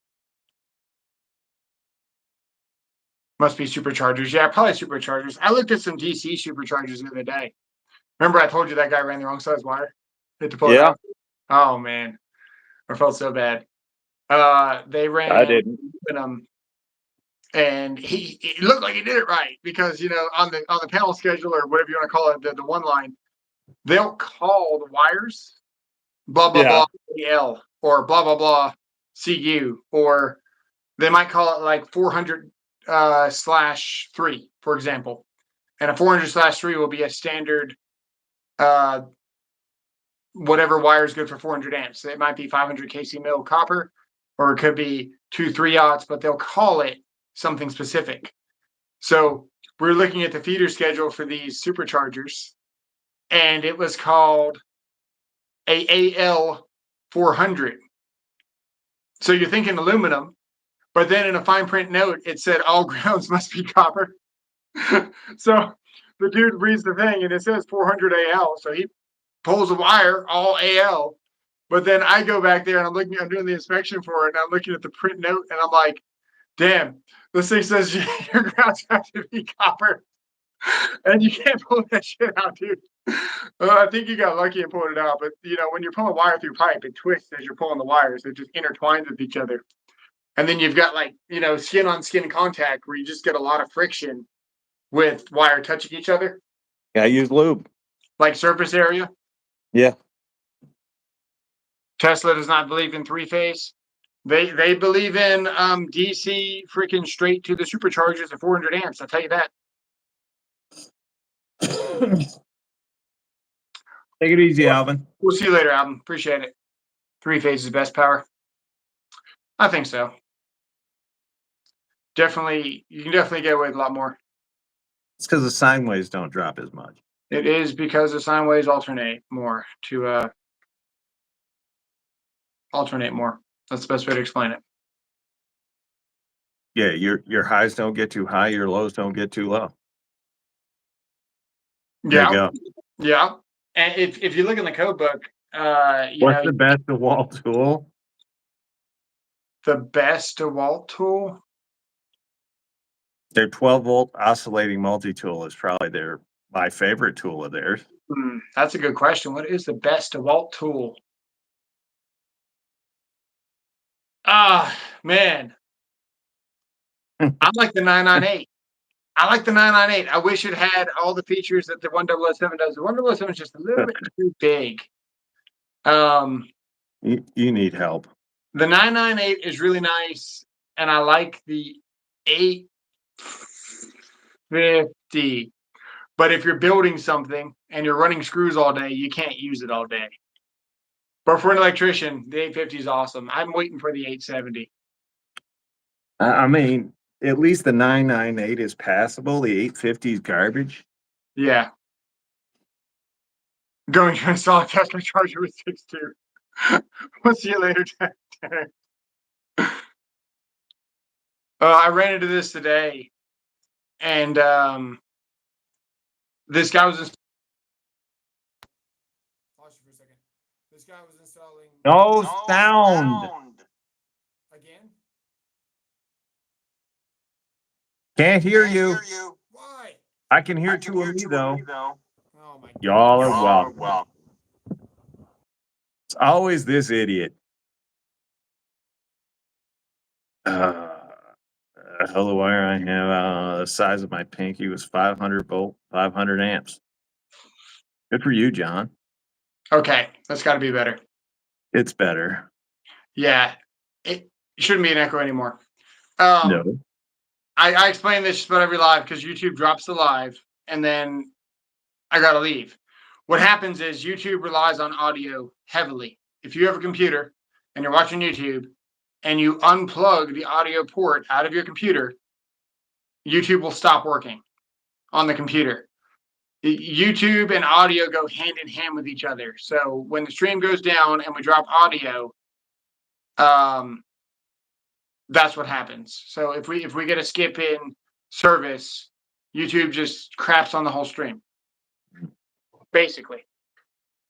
must be superchargers. Yeah, probably superchargers. I looked at some DC superchargers the other day. Remember I told you that guy ran the wrong size wire? Had to pull it out. Oh, man. I felt so bad. They ran I didn't. And it looked like he did it right because on the panel schedule or whatever you want to call it, the one line, they'll call the wires blah blah blah L or blah blah blah CU, or they might call it like 400/3, for example. And a 400/3 will be a standard whatever wire is good for 400 amps. It might be 500 kc mil copper, or it could be 2 3/0, but they'll call it something specific. So we're looking at the feeder schedule for these superchargers, and it was called a AL 400. So you're thinking aluminum, but then in a fine print note, it said all grounds must be copper. So the dude reads the thing and it says 400 AL. So he pulls a wire, all AL, But then I go back there and I'm doing the inspection for it, and I'm looking at the print note, and I'm like, damn, this thing says your grounds have to be copper, and you can't pull that shit out, dude. I think you got lucky and pulled it out, but when you're pulling wire through pipe, it twists as you're pulling the wires. It just intertwines with each other. And then you've got skin on skin contact where you just get a lot of friction with wire touching each other. Yeah, I use lube. Like surface area. Yeah. Tesla does not believe in three-phase. They believe in DC freaking straight to the superchargers at 400 amps. I'll tell you that. Take it easy, Alvin. We'll see you later, Alvin. Appreciate it. Three-phase is best power. I think so. Definitely, you can definitely get away with a lot more. It's because the sine waves don't drop as much. It is because the sine waves alternate more to alternate more. That's the best way to explain it. Yeah, your highs don't get too high, your lows don't get too low. There you go. Yeah. And if you look in the code book, what's the best DeWalt tool? The best DeWalt tool? Their 12-volt oscillating multi-tool is probably my favorite tool of theirs. That's a good question. What is the best DeWalt tool? Man. I like the 998. I like the 998. I wish it had all the features that the 1007 does. The 1007 is just a little bit too big. You need help. The 998 is really nice, and I like the 850. But if you're building something and you're running screws all day, you can't use it all day. But for an electrician, the 850 is awesome. I'm waiting for the 870. I mean, at least the 998 is passable. The 850 is garbage. Yeah. Going to install a Tesla charger with 6.2. We'll see you later, Tanner. I ran into this today, and this guy was installing. No sound. Again? Can't hear you. Why? I can hear two of me, though. Oh my God. Y'all are welcome. It's always this idiot. Hello, wire I have the size of my pinky was 500 volt, 500 amps. Good for you, John. Okay, that's got to be better. It's better. Yeah, it shouldn't be an echo anymore. No. I explain this just about every live because YouTube drops the live, and then I got to leave. What happens is YouTube relies on audio heavily. If you have a computer and you're watching YouTube and you unplug the audio port out of your computer, YouTube will stop working on the computer. YouTube and audio go hand in hand with each other. So when the stream goes down and we drop audio, that's what happens. So if we get a skip in service, YouTube just craps on the whole stream. Basically.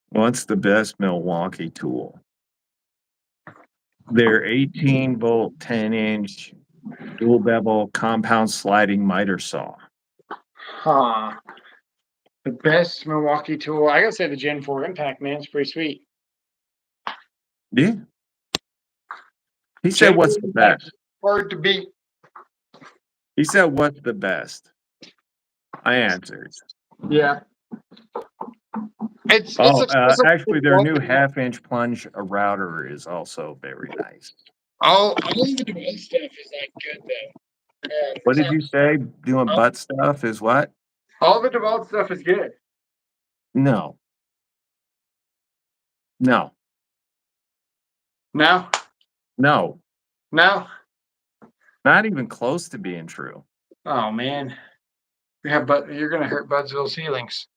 What's the best Milwaukee tool? Their 18 volt, 10 inch dual bevel compound sliding miter saw. The best Milwaukee tool, I gotta say the Gen 4 Impact, man. It's pretty sweet. Yeah. He said, what's the best? Hard to beat. He said, what's the best? I answered. Yeah. Actually, their new half-inch plunge router is also very nice. All the device stuff is like good though. What did you say? Doing butt stuff is what? All the DeWalt stuff is good. No. No. No. No. Not even close to being true. Oh man. You're gonna hurt Budsville's feelings.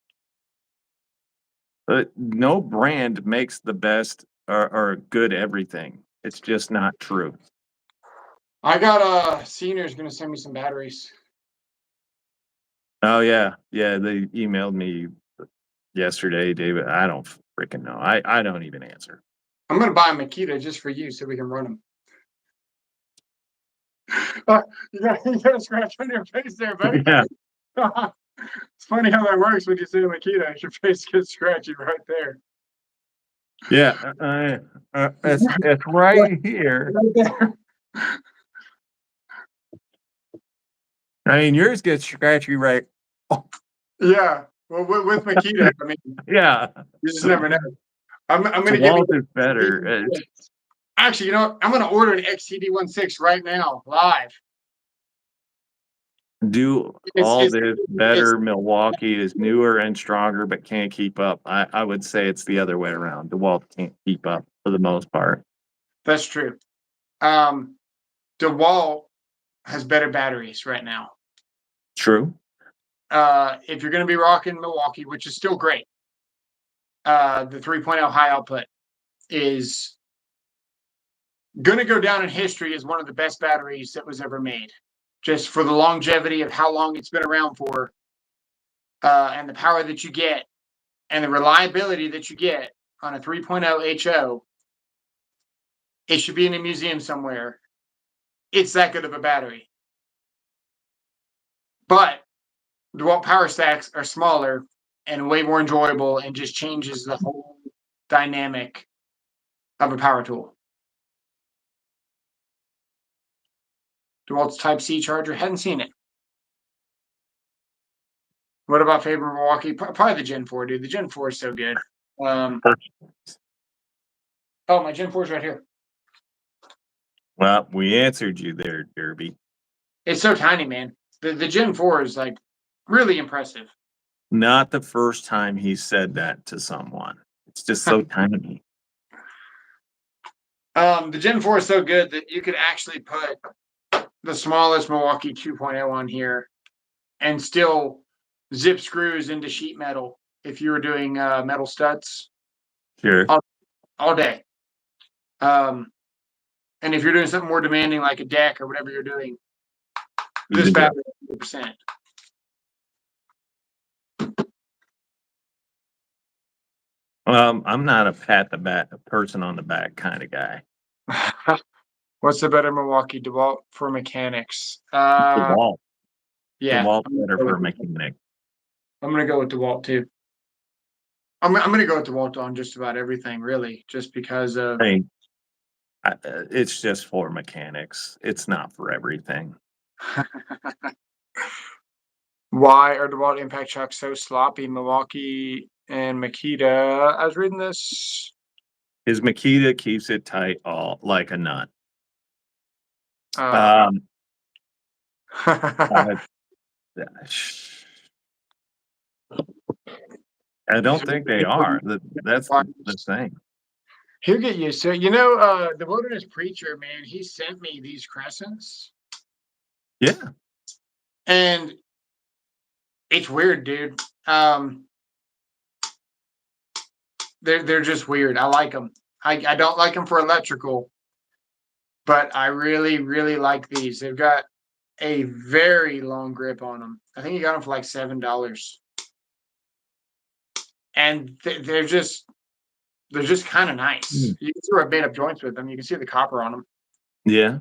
No brand makes the best or good everything. It's just not true. I got Senior's gonna send me some batteries. Oh yeah. Yeah, they emailed me yesterday, David. I don't freaking know. I don't even answer. I'm gonna buy a Makita just for you so we can run them. You got a scratch on your face there, buddy. Yeah, It's funny how that works when you say Makita. Your face gets scratchy right there. yeah. It's right here. Right there. I mean, yours gets scratchy, right? Oh, Yeah. Well, with Makita, I mean, yeah. you just never know. I'm gonna get me. DeWalt is better. Actually, you know what? I'm gonna order an XTD16 right now, live. Do It's all it's this it's better. Milwaukee is newer and stronger, but can't keep up. I would say it's the other way around. DeWalt can't keep up for the most part. That's true. Um, DeWalt has better batteries right now. True. If you're gonna be rocking Milwaukee, which is still great, the 3.0 high output is going to go down in history as one of the best batteries that was ever made, just for the longevity of how long it's been around for, and the power that you get, and the reliability that you get on a 3.0 HO. It should be in a museum somewhere. It's that good of a battery. But DeWalt power stacks are smaller and way more enjoyable and just changes the whole dynamic of a power tool. DeWalt's Type-C charger, hadn't seen it. What about favorite Milwaukee? Probably the Gen 4, dude. The Gen 4 is so good. Oh, my Gen 4 is right here. Well, we answered you there, Derby. It's so tiny, man. The Gen 4 is like really impressive. Not the first time he said that to someone. It's just so tiny. The Gen 4 is so good that you could actually put the smallest Milwaukee 2.0 on here and still zip screws into sheet metal if you were doing metal studs Sure. all day. And if you're doing something more demanding like a deck or whatever you're doing, this battery is 100%. I'm not a pat the back, a person on the back kind of guy. What's the better Milwaukee DeWalt for mechanics? DeWalt. Yeah, DeWalt better for a mechanic. I'm gonna go with DeWalt too. I'm gonna go with DeWalt on just about everything, really, just because of. Hey, it's just for mechanics. It's not for everything. Why are DeWalt impact shocks so sloppy? Milwaukee and Makita. I was reading this. His Makita keeps it tight all like a nut. Uh, Uh, I don't think they are. That's the thing. He'll get used to it. The Wilderness Preacher, man, he sent me these crescents. Yeah. And it's weird, dude. They're just weird. I like them. I don't like them for electrical, but I really, really like these. They've got a very long grip on them. I think you got them for like $7. And they're just kind of nice. You can throw a bit of joints with them. You can see the copper on them. Yeah.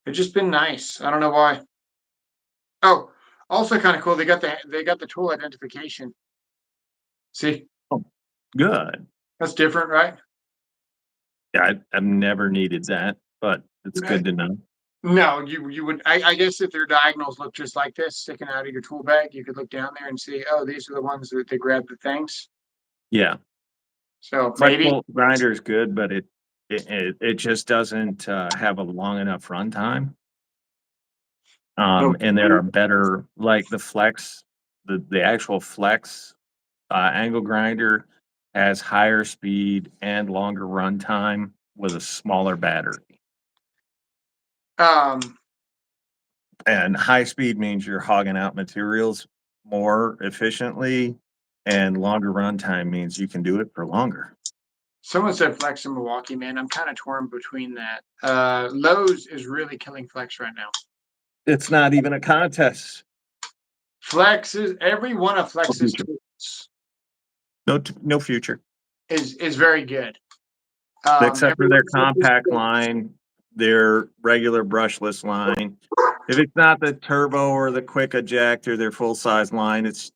They've just been nice. I don't know why. Oh, also kind of cool. They got the tool identification. See, Oh, good. that's different, right? Yeah, I've never needed that, but it's good to know. No, you would. I guess if their diagonals look just like this, sticking out of your tool bag, you could look down there and see. Oh, these are the ones that they grab the things. Yeah. So Flex maybe bolt grinder is good, but it just doesn't have a long enough runtime. no. And there are better, like the flex, the actual flex angle grinder has higher speed and longer runtime with a smaller battery. And high speed means you're hogging out materials more efficiently, and longer runtime means you can do it for longer. Someone said Flex in Milwaukee, man. I'm kind of torn between that. Lowe's is really killing Flex right now. It's not even a contest. Flex is every one of Flex's tools. No future. is very good. Except for their compact line, their regular brushless line. If it's not the turbo or the quick eject or their full size line, it's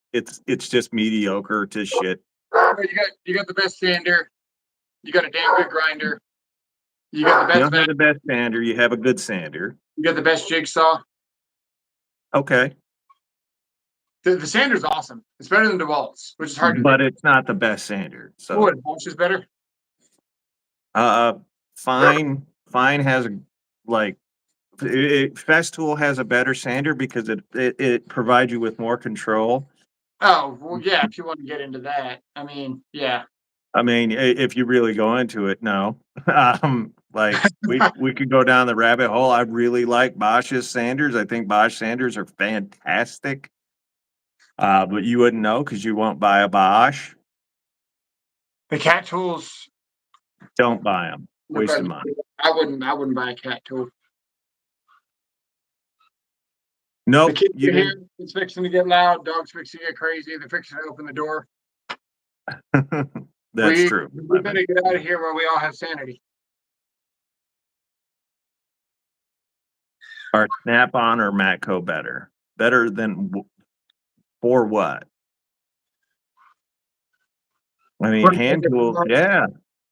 just mediocre to shit. You got the best sander. You got a damn good grinder. You got the You best. don't have the best sander. You have a good sander. You got the best jigsaw. Okay. The sander's awesome. It's better than DeWalt's, which is hard to But do. it's not the best sander. So What, DeWalt's is better? Fine has like Festool has a better sander because it provides you with more control. Oh, well, yeah, if you want to get into that. I mean, yeah. I mean, if you really go into it, no. Like we could go down the rabbit hole. I really like Bosch's sanders. I think Bosch sanders are fantastic. But you wouldn't know because you won't buy a Bosch. The cat tools. Don't buy them. Waste of money. I wouldn't buy a cat tool. Nope. The kids are here. It's fixing to get loud. Dog's fixing to get crazy. They're fixing to open the door. That's true. We better get out of here where we all have sanity. Are Snap-on or Matco better? Better than for what? I mean, hand tools, yeah.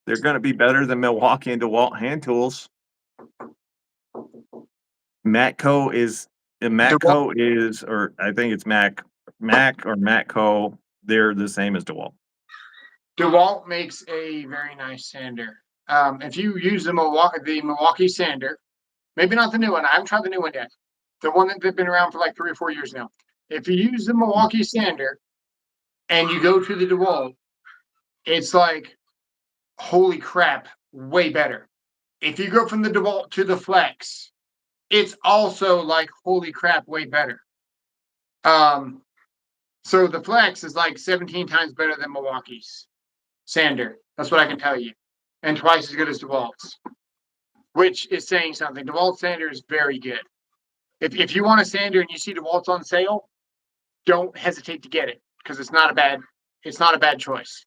They're going to be better than Milwaukee and DeWalt hand tools. Matco is, or I think it's Mac or Matco. They're the same as DeWalt. DeWalt makes a very nice sander. If you use the Milwaukee sander, maybe not the new one. I haven't tried the new one yet. The one that's been around for like 3 or 4 years now. If you use the Milwaukee sander and you go to the DeWalt, it's like, holy crap, way better. If you go from the DeWalt to the Flex, it's also like, holy crap, way better. So the Flex is like 17 times better than Milwaukee's sander. That's what I can tell you. And twice as good as DeWalt's, which is saying something. DeWalt sander is very good. If you want a sander and you see DeWalt's on sale, don't hesitate to get it because it's not a bad choice.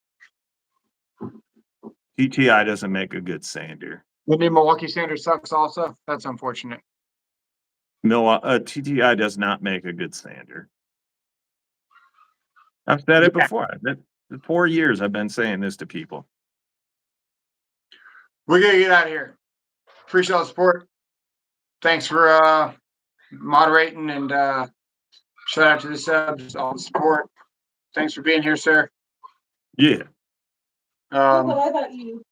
TTI doesn't make a good sander. The new Milwaukee sander sucks also. That's unfortunate. TTI does not make a good sander. I've said it before. 4 years I've been saying this to people. We're going to get out of here. Appreciate all the support. Thanks for moderating and shout out to the subs, all the support. Thanks for being here, sir. Yeah. What about you?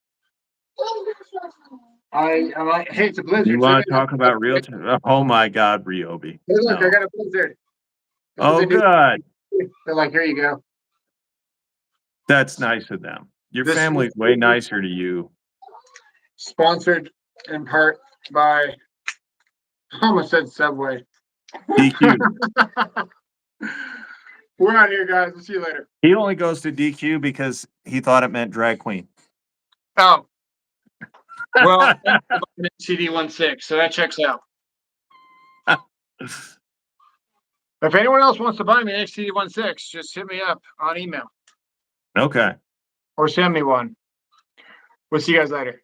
I hate the blizzard. You want to talk about real time? Oh my God, Ryobi. Hey, look, No. I got a blizzard. Oh, good. They're like, here you go. That's nice of them. Your This family's way nicer to you. Sponsored in part by, I almost said Subway. DQ. We're out here, guys. We'll see you later. He only goes to DQ because he thought it meant drag queen. Oh. Well, CD16, so that checks out. If anyone else wants to buy me an XCD16, just hit me up on email. Okay. Or send me one. We'll see you guys later.